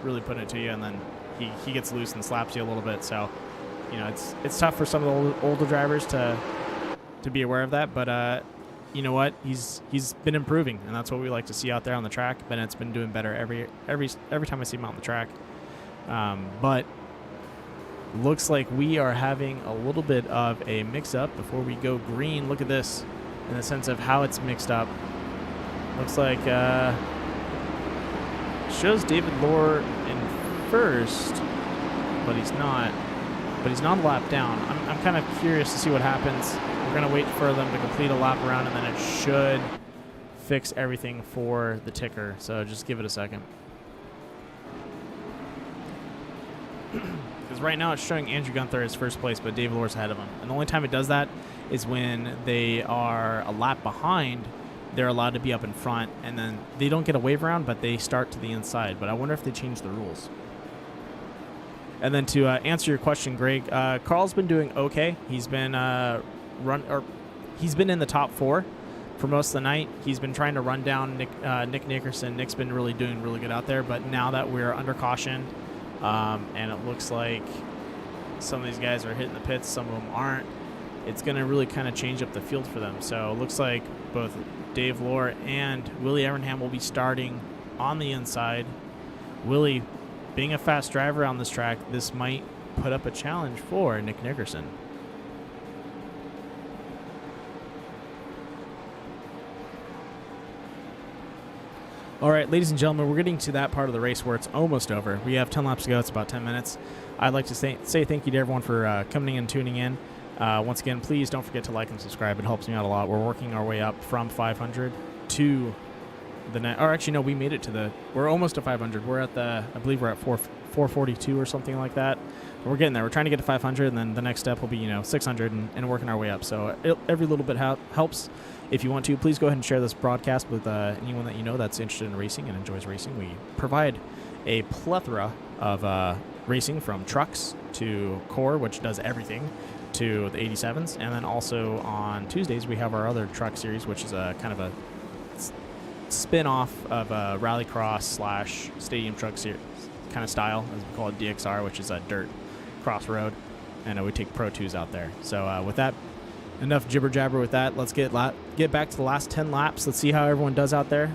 really putting it to you, and then he gets loose and slaps you a little bit. So, it's tough for some of the older drivers to be aware of that. But you know what? He's been improving, and that's what we like to see out there on the track. Bennett's been doing better every time I see him out on the track. But looks like we are having a little bit of a mix-up before we go green. Look at this, in the sense of how it's mixed up. Looks like shows David Lohr in first, but he's not. But he's not a lap down. I'm kind of curious to see what happens. We're going to wait for them to complete a lap around, and then it should fix everything for the ticker. So just give it a second. Because right now it's showing Andrew Gunther as first place, but David Lohr's ahead of him. And the only time it does that is when they are a lap behind. They're allowed to be up in front, and then they don't get a wave around, but they start to the inside. But I wonder if they change the rules. And then to answer your question, Greg, Carl's been doing okay. He's been he's been in the top 4 for most of the night. He's been trying to run down Nick Nickerson. Nick's been doing really good out there. But now that we're under caution, and it looks like some of these guys are hitting the pits, some of them aren't, it's going to really kind of change up the field for them. So it looks like both Dave Lohr and Willie Evernham will be starting on the inside. Willie, being a fast driver on this track, this might put up a challenge for Nick Nickerson. All right, ladies and gentlemen, we're getting to that part of the race where it's almost over. We have 10 laps to go. It's about 10 minutes. I'd like to say thank you to everyone for coming in and tuning in. Once again, please don't forget to like and subscribe. It helps me out a lot. We're working our way up from 500 to the net. Or actually, no, we made it to we're almost to 500. We're at I believe we're at 442 or something like that. We're getting there. We're trying to get to 500, and then the next step will be, 600 and working our way up. So every little bit helps. If you want to, please go ahead and share this broadcast with anyone that you know that's interested in racing and enjoys racing. We provide a plethora of racing, from trucks to core, which does everything, to the 87s. And then also on Tuesdays, we have our other truck series, which is a kind of a spin-off of a rallycross / stadium truck series kind of style, as we call it, DXR, which is a dirt cross-road. And we take Pro 2s out there. So with that, enough jibber-jabber with that. Let's get back to the last 10 laps. Let's see how everyone does out there.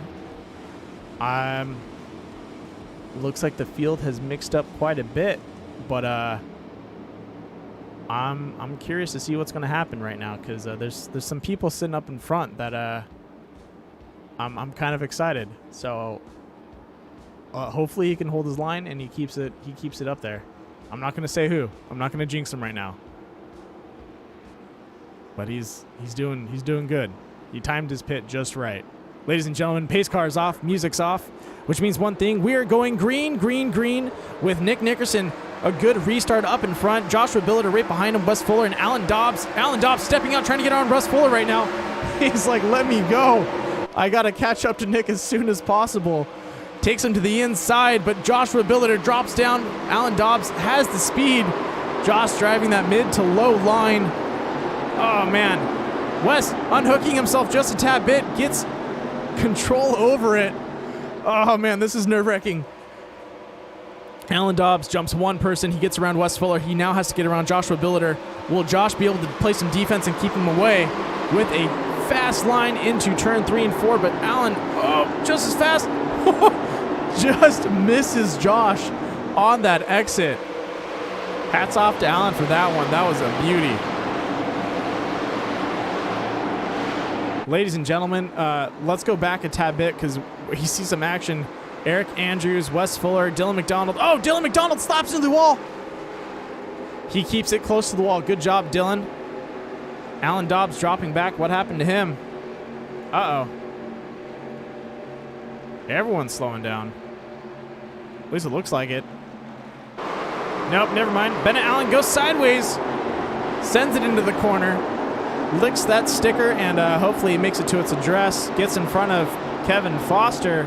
Looks like the field has mixed up quite a bit, but I'm curious to see what's going to happen right now, because there's some people sitting up in front that I'm kind of excited. So hopefully he can hold his line and he keeps it up there. I'm not going to say who. I'm not going to jinx him right now. But he's doing good. He timed his pit just right. Ladies and gentlemen, pace car's off, music's off, which means one thing: we are going green, green, green, with Nick Nickerson, a good restart up in front. Joshua Billiter right behind him, Wes Fuller, and Alan Dobbs. Alan Dobbs stepping out, trying to get on Russ Fuller right now. He's like, let me go. I got to catch up to Nick as soon as possible. Takes him to the inside, but Joshua Billiter drops down. Alan Dobbs has the speed. Josh driving that mid to low line. Oh, man. Wes unhooking himself just a tad bit, gets control over it. Oh, man, this is nerve-wracking. Alan Dobbs jumps one person. He gets around Wes Fuller. He now has to get around Joshua Billiter. Will Josh be able to play some defense and keep him away with a fast line into turn 3 and 4? But Alan, just as fast. Just misses Josh on that exit. Hats off to Alan for that one. That was a beauty. Ladies and gentlemen, let's go back a tad bit because we see some action. Eric Andrews, Wes Fuller, Dylan McDonald. Oh, Dylan McDonald slaps into the wall. He keeps it close to the wall. Good job, Dylan. Alan Dobbs dropping back. What happened to him? Uh-oh. Everyone's slowing down. At least it looks like it. Nope, never mind. Bennett Allen goes sideways. Sends it into the corner. Licks that sticker and hopefully makes it to its address. Gets in front of Kevin Foster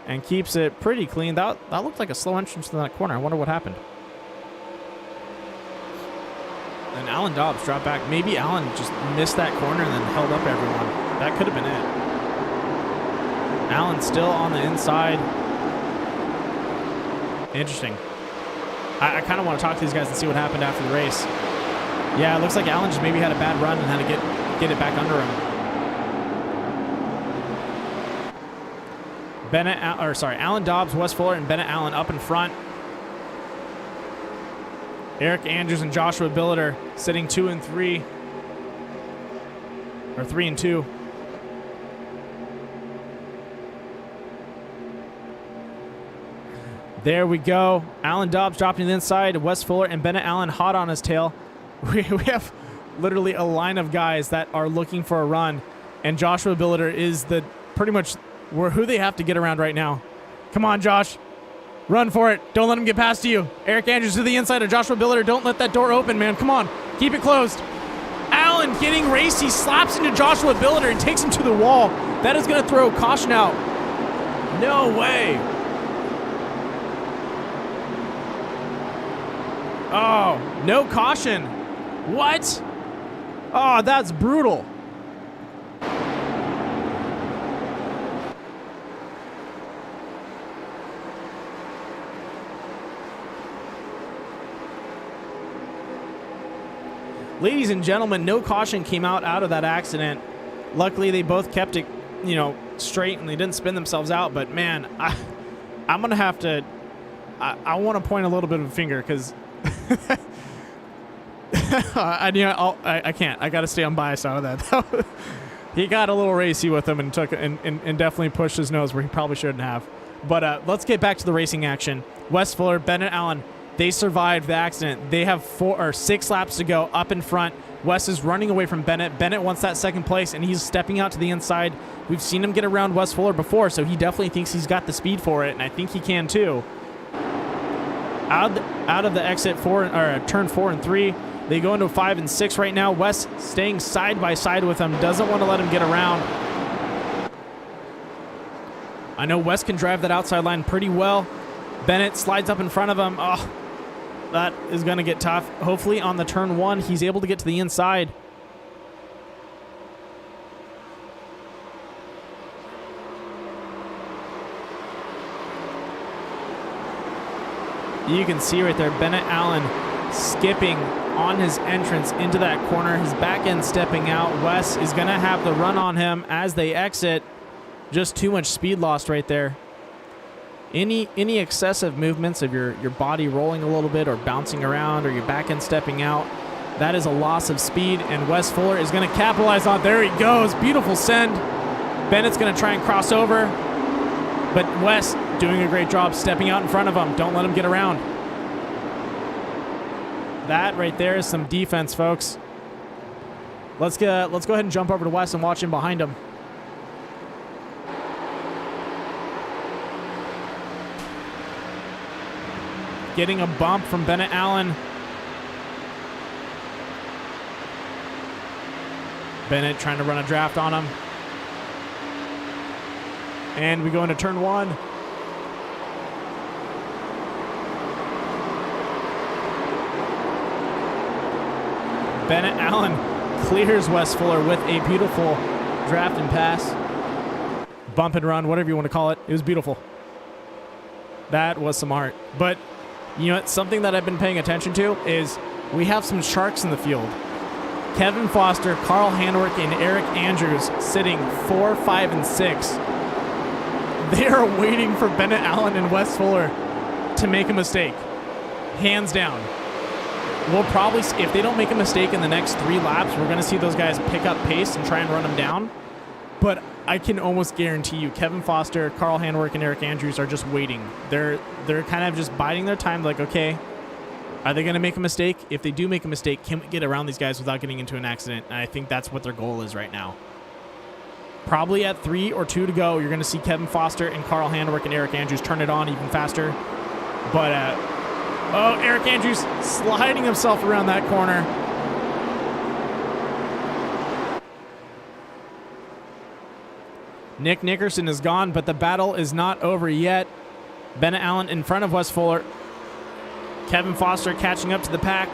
and keeps it pretty clean. That looked like a slow entrance to that corner. I wonder what happened. And Alan Dobbs dropped back. Maybe Alan just missed that corner and then held up everyone. That could have been it. Alan still on the inside. Interesting. I kind of want to talk to these guys and see what happened after the race. Yeah, it looks like Alan just maybe had a bad run and had to get it back under him. Alan Dobbs, Wes Fuller, and Bennett Allen up in front. Eric Andrews and Joshua Billiter sitting 2 and 3. Or 3 and 2. There we go. Alan Dobbs dropping to the inside. Wes Fuller and Bennett Allen hot on his tail. We have literally a line of guys that are looking for a run. And Joshua Billiter is the pretty much who they have to get around right now. Come on, Josh. Run for it. Don't let him get past you. Eric Andrews to the inside of Joshua Billiter. Don't let that door open, man. Come on. Keep it closed. Allen getting racy. Slaps into Joshua Billiter and takes him to the wall. That is going to throw caution out. No way. Oh, no caution. What? Oh, that's brutal. Ladies and gentlemen, no caution came out of that accident. Luckily, they both kept it, straight and they didn't spin themselves out. But man, I'm gonna have to. I want to point a little bit of a finger because I can't. I got to stay unbiased out of that. He got a little racy with him and took and definitely pushed his nose where he probably shouldn't have. But let's get back to the racing action. Wes Fuller, Bennett Allen, they survived the accident. They have 6 laps to go up in front. Wes is running away from Bennett. Bennett wants that second place, and he's stepping out to the inside. We've seen him get around Wes Fuller before, so he definitely thinks he's got the speed for it, and I think he can too. Out of the exit turn 4 and 3. They go into 5 and 6 right now. Wes staying side by side with him. Doesn't want to let him get around. I know Wes can drive that outside line pretty well. Bennett slides up in front of him. Oh, that is going to get tough. Hopefully on the turn 1, he's able to get to the inside. You can see right there, Bennett Allen skipping on his entrance into that corner. His back end stepping out. Wes is going to have the run on him as they exit. Just too much speed lost right there. Any excessive movements of your body rolling a little bit or bouncing around or your back end stepping out, that is a loss of speed, and Wes Fuller is going to capitalize on it. There he goes. Beautiful send. Bennett's going to try and cross over, but Wes doing a great job stepping out in front of him. Don't let him get around. That right there is some defense, folks. Let's go ahead and jump over to Wes and watch him behind him. Getting a bump from Bennett Allen. Bennett trying to run a draft on him. And we go into turn 1. Bennett Allen clears Wes Fuller with a beautiful draft and pass. Bump and run, whatever you want to call it. It was beautiful. That was some art. But you know, something that I've been paying attention to is we have some sharks in the field. Kevin Foster, Carl Handwerk, and Eric Andrews sitting 4, 5, and 6. They are waiting for Bennett Allen and Wes Fuller to make a mistake. Hands down. We'll probably, if they don't make a mistake in the next 3 laps, we're going to see those guys pick up pace and try and run them down. But I can almost guarantee you Kevin Foster, Carl Handwerk, and Eric Andrews are just waiting. They're kind of just biding their time, like, okay, are they going to make a mistake? If they do make a mistake, can we get around these guys without getting into an accident? And I think that's what their goal is right now. Probably at 3 or 2 to go, you're going to see Kevin Foster and Carl Handwerk and Eric Andrews turn it on even faster. But, oh, Eric Andrews sliding himself around that corner. Nick Nickerson is gone, but the battle is not over yet. Bennett Allen in front of Wes Fuller. Kevin Foster catching up to the pack.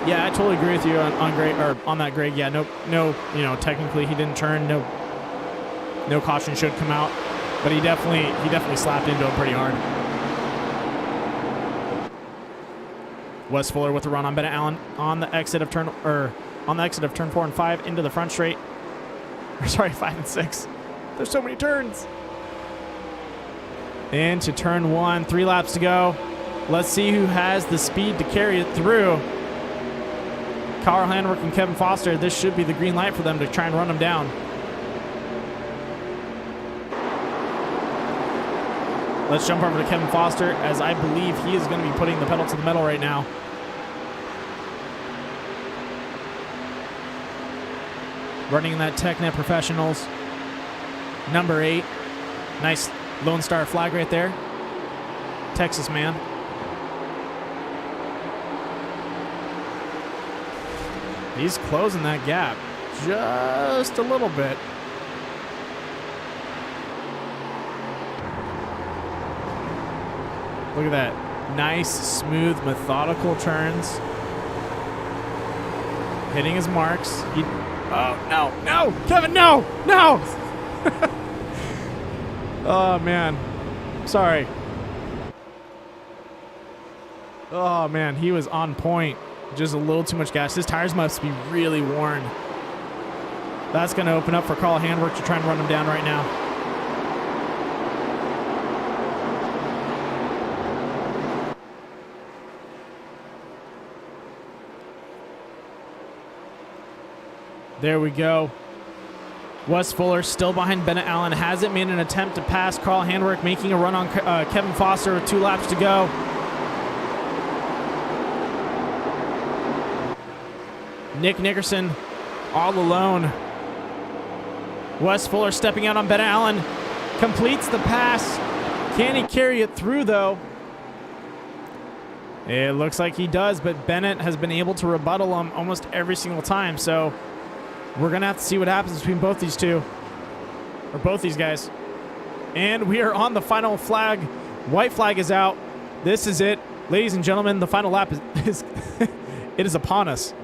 Yeah, I totally agree with you on Greg, or on that, Greg. Yeah, no, you know, technically he didn't turn. No caution should come out, but he definitely slapped into him pretty hard. Wes Fuller with a run on Bennett Allen on the exit of turn 4 and 5 into the front straight. Or sorry, 5 and 6. There's so many turns. Into turn 1, 3 laps to go. Let's see who has the speed to carry it through. Carl Handwerk and Kevin Foster. This should be the green light for them to try and run them down. Let's jump over to Kevin Foster, as I believe he is going to be putting the pedal to the metal right now. Running in that TechNet Professionals. Number 8. Nice Lone Star flag right there. Texas man. He's closing that gap just a little bit. Look at that. Nice, smooth, methodical turns. Hitting his marks. Oh, no. No! Kevin, no! No! Oh, man. Sorry. Oh, man. He was on point. Just a little too much gas. His tires must be really worn. That's going to open up for Carl Handwerk to try and run him down right now. There we go. Wes Fuller still behind Bennett Allen. Hasn't made an attempt to pass Carl Handwerk, making a run on Kevin Foster with 2 laps to go. Nick Nickerson all alone. Wes Fuller stepping out on Bennett Allen. Completes the pass. Can he carry it through, though? It looks like he does, but Bennett has been able to rebuttal him almost every single time, so we're going to have to see what happens between both these two. Or both these guys. And we are on the final flag. White flag is out. This is it. Ladies and gentlemen, the final lap is it is upon us.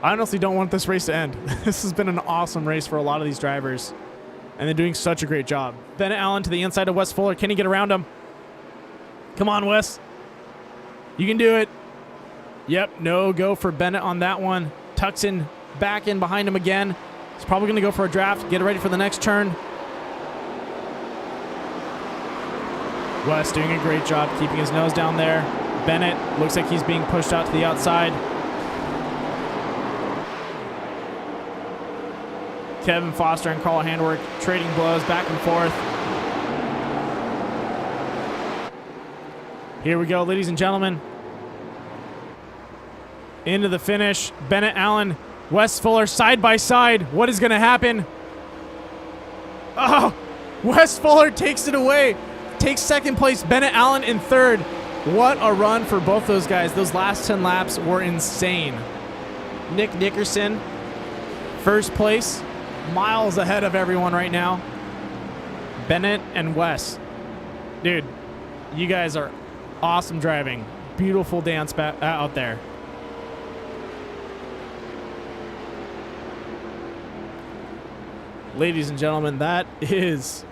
I honestly don't want this race to end. This has been an awesome race for a lot of these drivers. And they're doing such a great job. Bennett Allen to the inside of Wes Fuller. Can he get around him? Come on, Wes. You can do it. Yep, no go for Bennett on that one. Tucks in back in behind him again. He's probably going to go for a draft. Get ready for the next turn. Wes doing a great job keeping his nose down there. Bennett looks like he's being pushed out to the outside. Kevin Foster and Carl Handwerk trading blows back and forth. Here we go, ladies and gentlemen. Into the finish. Bennett Allen, Wes Fuller side by side. What is going to happen? Oh, Wes Fuller takes it away. Takes second place. Bennett Allen in third. What a run for both those guys. Those last 10 laps were insane. Nick Nickerson, first place. Miles ahead of everyone right now. Bennett and Wes. Dude, you guys are awesome driving. Beautiful dance out there. Ladies and gentlemen, that is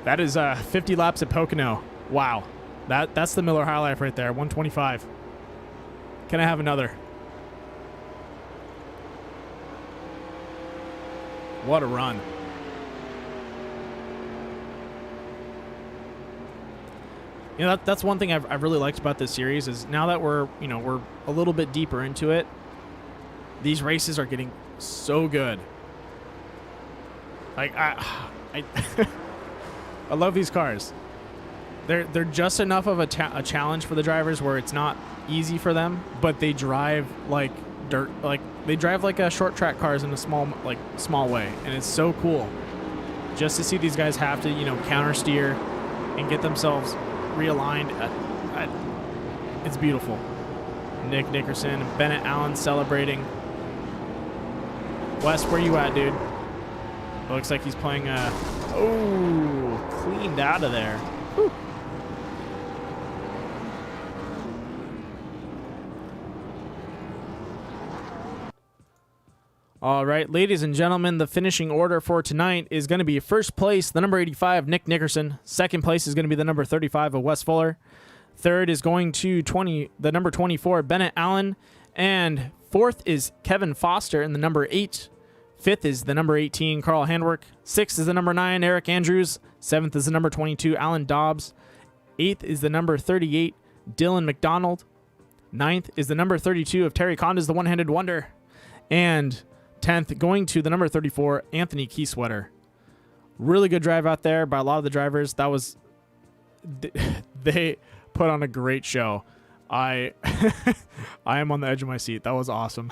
50 laps at Pocono. Wow. That's the Miller High Life right there. 125. Can I have another? What a run. You know, that's one thing I've really liked about this series is now that we're a little bit deeper into it, these races are getting so good. Like I love these cars. They're just enough of a challenge for the drivers where it's not easy for them, but they drive like dirt. Like they drive like short track cars in a small way, and it's so cool just to see these guys have to counter steer and get themselves realigned. It's beautiful. Nick Nickerson and Bennett Allen celebrating. Wes, where you at, dude? It looks like he's playing cleaned out of there. Whew. All right, ladies and gentlemen, the finishing order for tonight is going to be first place, the number 85, Nick Nickerson. Second place is going to be the number 35 of Wes Fuller. Third is going to the number 24, Bennett Allen. And fourth is Kevin Foster in the number 8. Fifth is the number 18, Carl Handwerk. Sixth is the number 9, Eric Andrews. Seventh is the number 22, Alan Dobbs. Eighth is the number 38, Dylan McDonald. Ninth is the number 32 of Terry Conda's The One-Handed Wonder. And 10th, going to the number 34, Anthony Keysweater. Really good drive out there by a lot of the drivers. That was... They put on a great show. I am on the edge of my seat. That was awesome.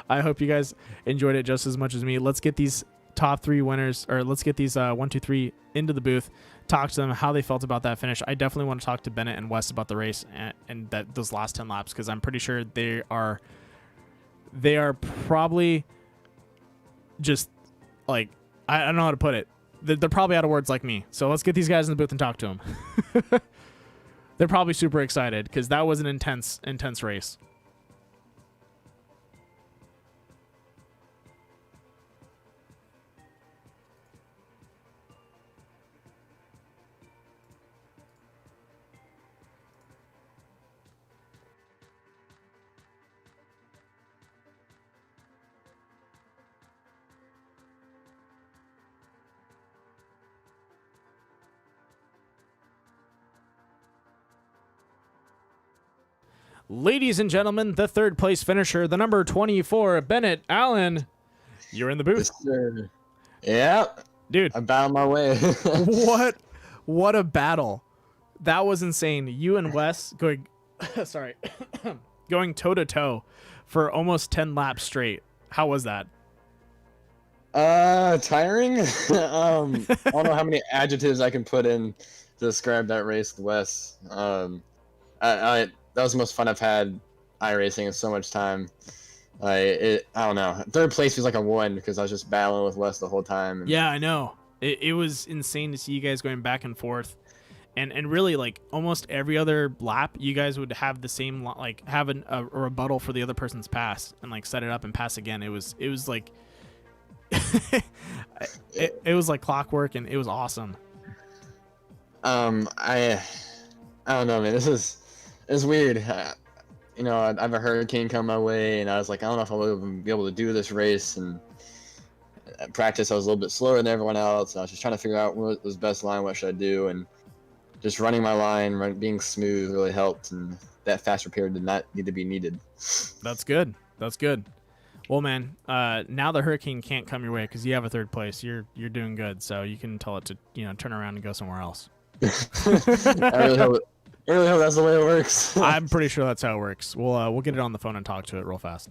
I hope you guys enjoyed it just as much as me. Let's get these top 3 winners, or let's get these 1, 2, 3 into the booth. Talk to them how they felt about that finish. I definitely want to talk to Bennett and Wes about the race and those last 10 laps, because I'm pretty sure they are probably just like, I don't know how to put it. They're probably out of words like me. So let's get these guys in the booth and talk to them. They're probably super excited because that was an intense race. Ladies and gentlemen, the third place finisher, the number 24, Bennett Allen. You're in the booth. Yes, sir. Yeah. Dude. I'm bound my way. What a battle. That was insane. You and Wes going going toe to toe for almost 10 laps straight. How was that? Tiring. I don't know how many adjectives I can put in to describe that race with Wes. That was the most fun I've had iRacing in so much time. I don't know. Third place feels like I won because I was just battling with Wes the whole time. Yeah, I know. It was insane to see you guys going back and forth. And really, like, almost every other lap, you guys would have the same, like, have a rebuttal for the other person's pass and, like, set it up and pass again. It was like... it was like clockwork, and it was awesome. I don't know, man. It's weird. I have a hurricane come my way, and I was like, I don't know if I'll be able to do this race. And at practice, I was a little bit slower than everyone else. I was just trying to figure out what was best line, what should I do, and just running my line, being smooth really helped, and that fast repair did not need to be needed. That's good. That's good. Well, man, now the hurricane can't come your way because you have a third place. You're doing good, so you can tell it to turn around and go somewhere else. I really hope that's the way it works. I'm pretty sure that's how it works. We'll get it on the phone and talk to it real fast.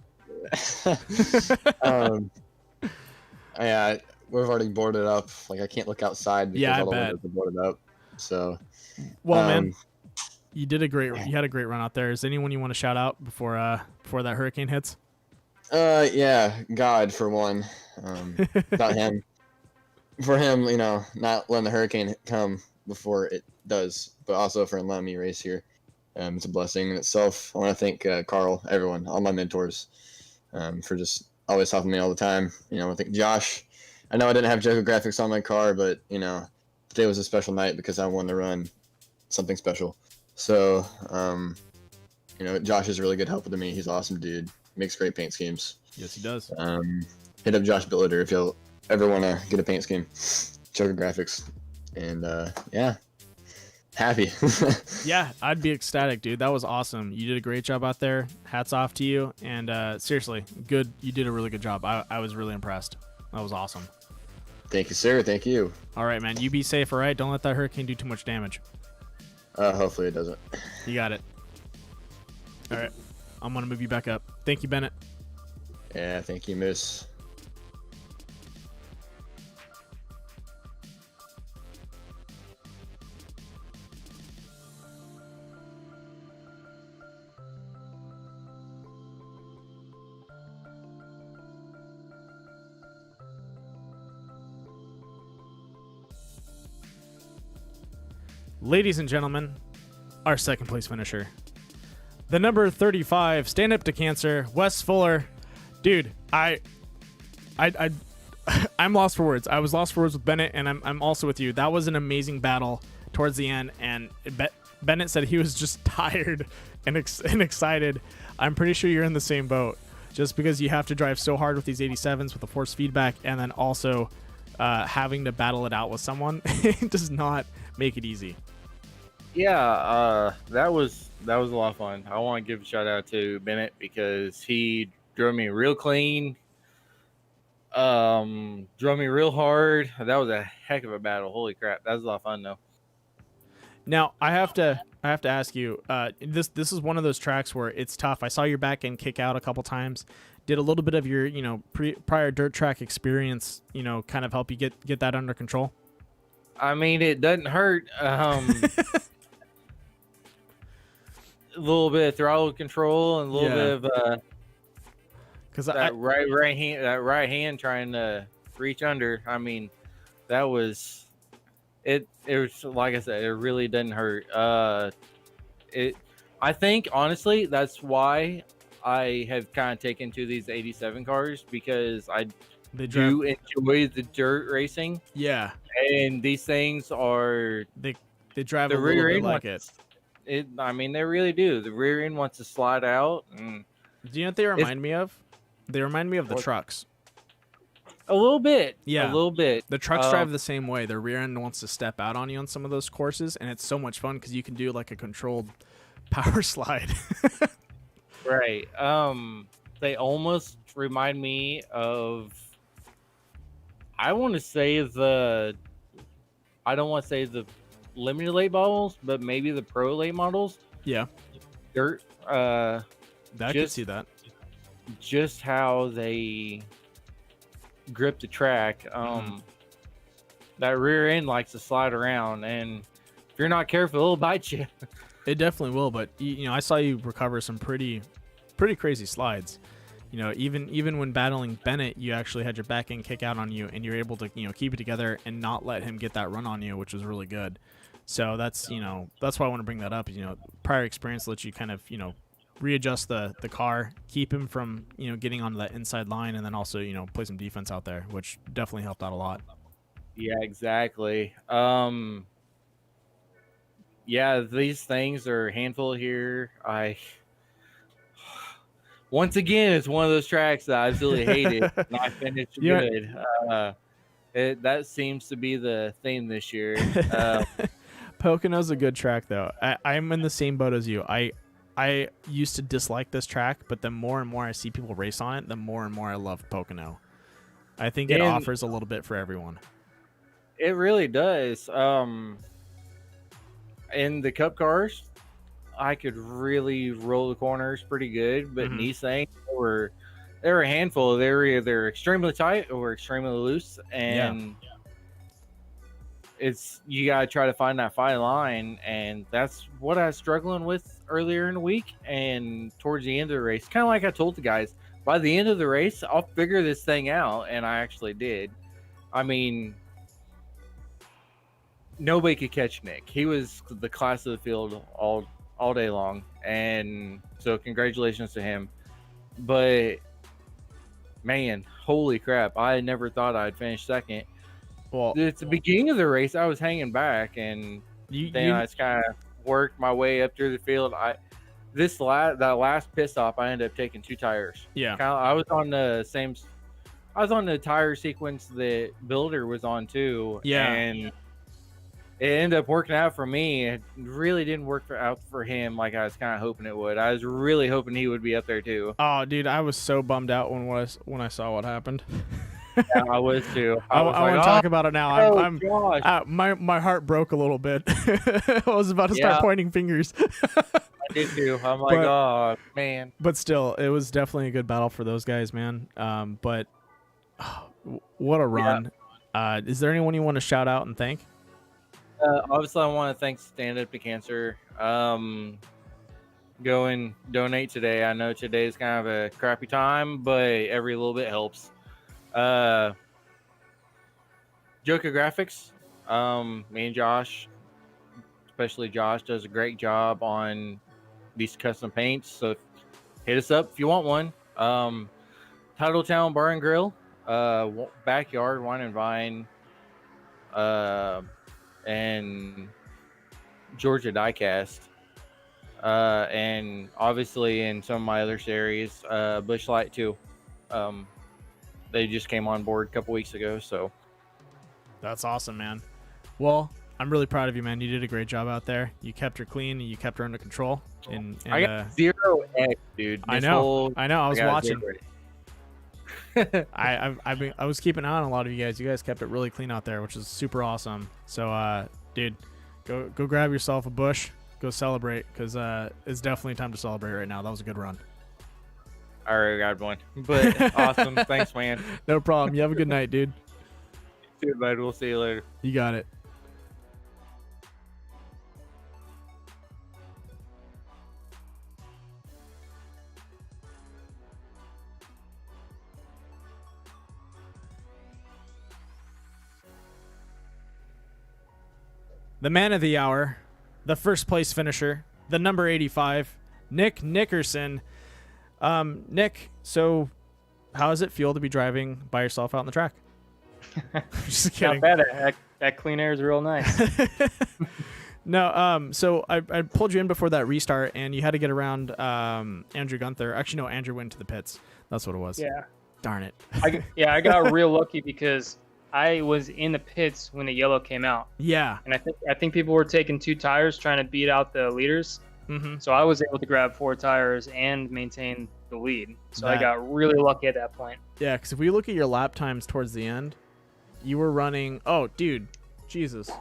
Yeah, we've already boarded up. Like, I can't look outside because all the windows are boarded up. So, well, man, you had a great run out there. Is there anyone you want to shout out before that hurricane hits? Yeah, God for one. Without him, for him, not letting the hurricane come before it does, but also for letting me race here. It's a blessing in itself. I want to thank Carl, everyone, all my mentors, for just always helping me all the time. I think Josh. I know I didn't have Joker graphics on my car, but today was a special night because I won the run, something special. So, Josh is a really good helper to me. He's an awesome dude. Makes great paint schemes. Yes, he does. Hit up Josh Billiter if ever want to get a paint scheme, check the graphics, and yeah, happy. Yeah, I'd be ecstatic, dude. That was awesome. You did a great job out there. Hats off to you. And seriously, good. You did a really good job. I was really impressed. That was awesome. Thank you, sir. Thank you. All right, man. You be safe, all right? Don't let that hurricane do too much damage. Hopefully it doesn't. You got it. All right. I'm going to move you back up. Thank you, Bennett. Yeah, thank you, miss. Ladies and gentlemen, our second place finisher. The number 35, stand up to cancer, Wes Fuller. Dude, I'm lost for words. I was lost for words with Bennett, and I'm also with you. That was an amazing battle towards the end, and Bennett said he was just tired and excited. I'm pretty sure you're in the same boat, just because you have to drive so hard with these 87s with the force feedback, and then also having to battle it out with someone. It does not make it easy. Yeah, that was a lot of fun. I want to give a shout out to Bennett because he drove me real clean, drove me real hard. That was a heck of a battle. Holy crap, that was a lot of fun though. Now I have to ask you. This is one of those tracks where it's tough. I saw your back end kick out a couple times. Did a little bit of your prior dirt track experience kind of help you get that under control? I mean, it doesn't hurt. A little bit of throttle control and a little bit of because that right hand trying to reach under. I mean, that was it. It was, like I said, it really doesn't hurt. I think honestly that's why I have kind of taken to these 87 cars, because I do enjoy the dirt racing. Yeah, and these things are they drive the a rear little bit end like it. I mean, they really do. The rear end wants to slide out. Do you know what they remind me of? They remind me of the trucks. A little bit. Yeah. A little bit. The trucks drive the same way. Their rear end wants to step out on you on some of those courses, and it's so much fun because you can do like a controlled power slide. Right. They almost remind me of, I don't want to say the limited late models, but maybe the pro late models. Yeah. Dirt. I can see that. Just how they grip the track. That rear end likes to slide around, and if you're not careful, it'll bite you. It definitely will, but I saw you recover some pretty crazy slides. Even when battling Bennett, you actually had your back end kick out on you, and you're able to keep it together and not let him get that run on you, which was really good. So that's why I want to bring that up. Prior experience lets you kind of readjust the car, keep him from getting onto that inside line, and then also play some defense out there, which definitely helped out a lot. Yeah, exactly. Yeah, these things are a handful here. Once again, it's one of those tracks that I absolutely hated, and I finished good. That seems to be the theme this year. Pocono's a good track, though. I'm in the same boat as you. I used to dislike this track, but the more and more I see people race on it, the more and more I love Pocono. I think it offers a little bit for everyone. It really does. In the Cup cars, I could really roll the corners pretty good, but in these things, they were a handful. They were either extremely tight or extremely loose, and you gotta try to find that fine line, and that's what I was struggling with earlier in the week and towards the end of the race. Kind of like I told the guys, by the end of the race, I'll figure this thing out, and I actually did. I mean, nobody could catch Nick. He was the class of the field all day long, and so congratulations to him. But man, holy crap, I never thought I'd finish second. Well, at the beginning of the race, I was hanging back, and then I just kind of worked my way up through the field. That last pit stop, I ended up taking 2 tires. Yeah, I was on the I was on the tire sequence that Builder was on too. Yeah. And it ended up working out for me. It really didn't work out for him like I was kind of hoping it would. I was really hoping he would be up there too. Oh, dude, I was so bummed out when I saw what happened. Yeah, I was too. I was want to like, talk about it now. oh, gosh. My heart broke a little bit. I was about to start Yeah. pointing fingers. I did too. I'm like, oh man. But still, it was definitely a good battle for those guys, man. But what a run. Is there anyone you want to shout out and thank? Obviously, I want to thank Stand Up to Cancer. Go and donate today. I know today's kind of a crappy time, but every little bit helps. Joker Graphics. Me and Josh, especially Josh, does a great job on these custom paints. So hit us up if you want one. Titletown Bar and Grill, Backyard Wine and Vine, and Georgia Diecast, and obviously in some of my other series, Bushlight too. They just came on board a couple weeks ago, so That's awesome, man. Well, I'm really proud of you, man. You did a great job out there. You kept her clean. And you kept her under control. And I got 0x, dude. I know. I was watching. 0. I was keeping an eye on a lot of you guys. You guys kept it really clean out there, which is super awesome. So, dude, go grab yourself a bush. Go celebrate, because it's definitely time to celebrate right now. That was a good run. I already got one, but awesome. Thanks, man. No problem. You have a good night, dude. See you, bud. We'll see you later. You got it. The man of the hour, the first place finisher, the number 85, Nick Nickerson. Nick, so how does it feel to be driving by yourself out on the track? Just kidding. Not bad. That clean air is real nice. No, so I pulled you in before that restart, and you had to get around Andrew Gunther. Actually, no, Andrew went to the pits. That's what it was. Yeah. Darn it. I got real lucky because I was in the pits when the yellow came out. Yeah. And I think people were taking 2 tires trying to beat out the leaders. Mm-hmm. So I was able to grab 4 tires and maintain the lead. So I got really lucky at that point. Yeah, because if we look at your lap times towards the end, you were running. Oh, dude, Jesus.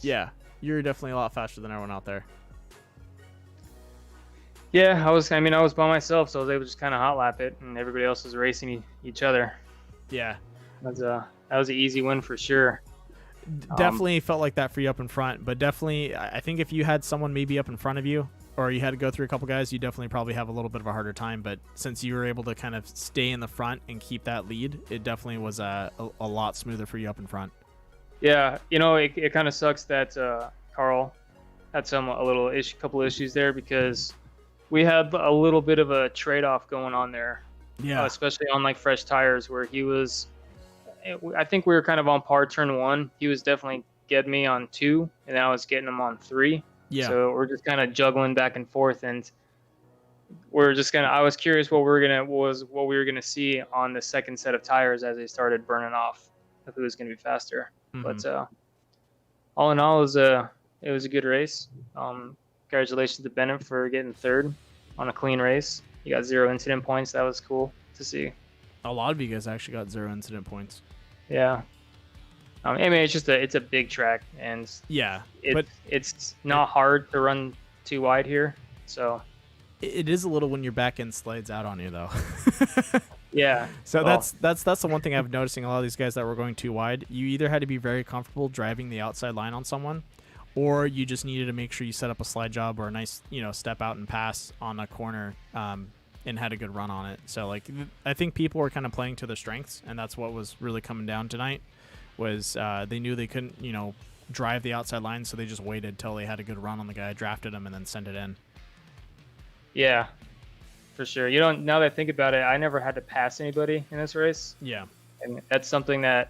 Yeah, you're definitely a lot faster than everyone out there. Yeah, I was by myself, so I was able to just kind of hot lap it, and everybody else was racing each other. Yeah, that was an easy win for sure. Definitely felt like that for you up in front, but definitely, I think if you had someone maybe up in front of you, or you had to go through a couple guys, you definitely probably have a little bit of a harder time. But since you were able to kind of stay in the front and keep that lead, it definitely was a lot smoother for you up in front. Yeah, it kind of sucks that Carl had couple issues there, because we had a little bit of a trade-off going on there. Yeah, especially on like fresh tires, where I think we were kind of on par turn 1. He was definitely getting me on 2, and I was getting him on 3. Yeah. So we're just kind of juggling back and forth, and I was curious what we were gonna see on the second set of tires as they started burning off, if it was gonna be faster. Mm-hmm. But all in all, it was a good race. Congratulations to Bennett for getting 3rd on a clean race. You got 0 incident points. That was cool to see. A lot of you guys actually got 0 incident points. Yeah. It's a big track, and yeah, it's not hard to run too wide here. So it is a little when your back end slides out on you, though. Yeah. So that's the one thing I've noticing a lot of these guys that were going too wide. You either had to be very comfortable driving the outside line on someone, or you just needed to make sure you set up a slide job or a nice, step out and pass on a corner, and had a good run on it. So I think people were kind of playing to their strengths, and that's what was really coming down tonight. Was they knew they couldn't, drive the outside line, so they just waited till they had a good run on the guy, drafted him, and then sent it in. Yeah, for sure. Now that I think about it, I never had to pass anybody in this race. Yeah. And that's something that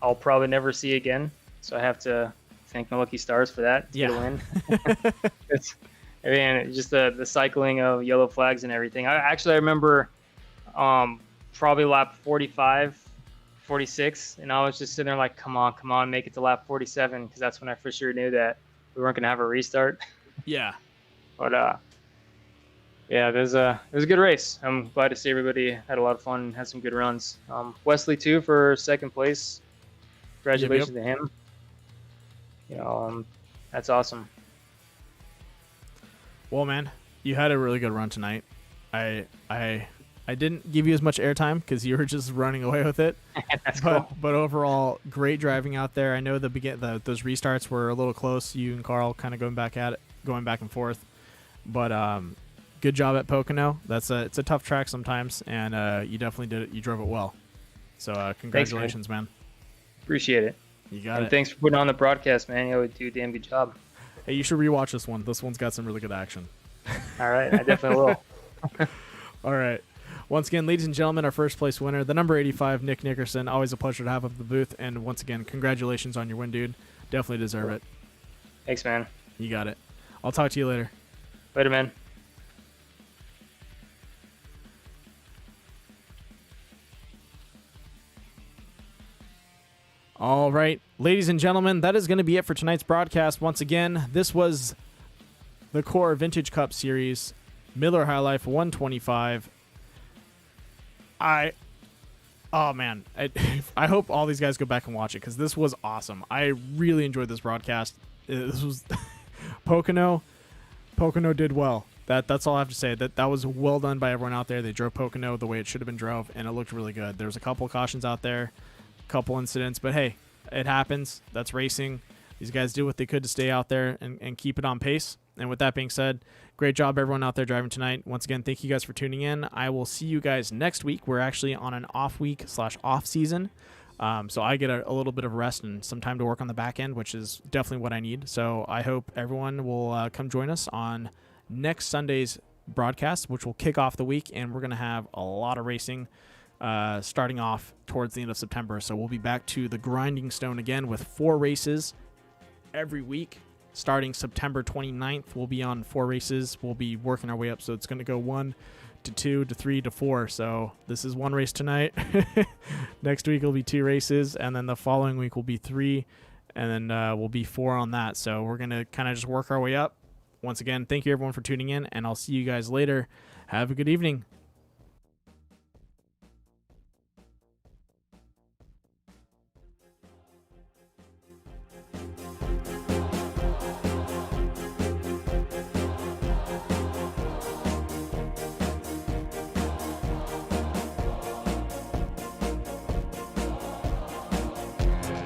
I'll probably never see again. So I have to thank my lucky stars for that. To win. Just the cycling of yellow flags and everything. I remember probably lap 45, 46, and I was just sitting there like, come on, make it to lap 47, because that's when I for sure knew that we weren't gonna have a restart. Yeah. But yeah, it was a good race. I'm glad to see everybody had a lot of fun and had some good runs. Wesley too for second place. Congratulations to him. You know, that's awesome. Well, man, you had a really good run tonight. I didn't give you as much airtime because you were just running away with it. That's but, cool. But overall, great driving out there. I know those restarts were a little close. You and Carl kind of going back and forth. But good job at Pocono. It's a tough track sometimes, and you definitely did it. You drove it well. So congratulations, Thanks, man. Appreciate it. You got it. Thanks for putting on the broadcast, man. You always do a damn good job. Hey, you should rewatch this one. This one's got some really good action. All right, I definitely will. All right. Once again, ladies and gentlemen, our first place winner, the number 85, Nick Nickerson. Always a pleasure to have up the booth. And once again, congratulations on your win, dude. Definitely deserve it. Thanks, man. You got it. I'll talk to you later. Later, man. All right, ladies and gentlemen, that is going to be it for tonight's broadcast. Once again, this was the Core Vintage Cup Series, Miller High Life 125. Oh man, I hope all these guys go back and watch it because this was awesome. I really enjoyed this broadcast. This was Pocono did well. That's all I have to say. That was well done by everyone out there. They drove Pocono the way it should have been drove, and it looked really good. There was a couple of cautions out there, a couple incidents, but hey, it happens. That's racing. These guys did what they could to stay out there and keep it on pace. And with that being said, great job everyone out there driving tonight. Once again, thank you guys for tuning in. I will see you guys next week. We're actually on an off week / off season. So I get a little bit of rest and some time to work on the back end, which is definitely what I need. So I hope everyone will come join us on next Sunday's broadcast, which will kick off the week. And we're going to have a lot of racing starting off towards the end of September. So we'll be back to the grinding stone again with 4 races every week. Starting September 29th, we'll be on 4 races. We'll be working our way up. So it's going to go 1 to 2 to 3 to 4. So this is 1 race tonight. Next week will be 2 races. And then the following week will be 3. And then we'll be 4 on that. So we're going to kind of just work our way up. Once again, thank you everyone for tuning in. And I'll see you guys later. Have a good evening.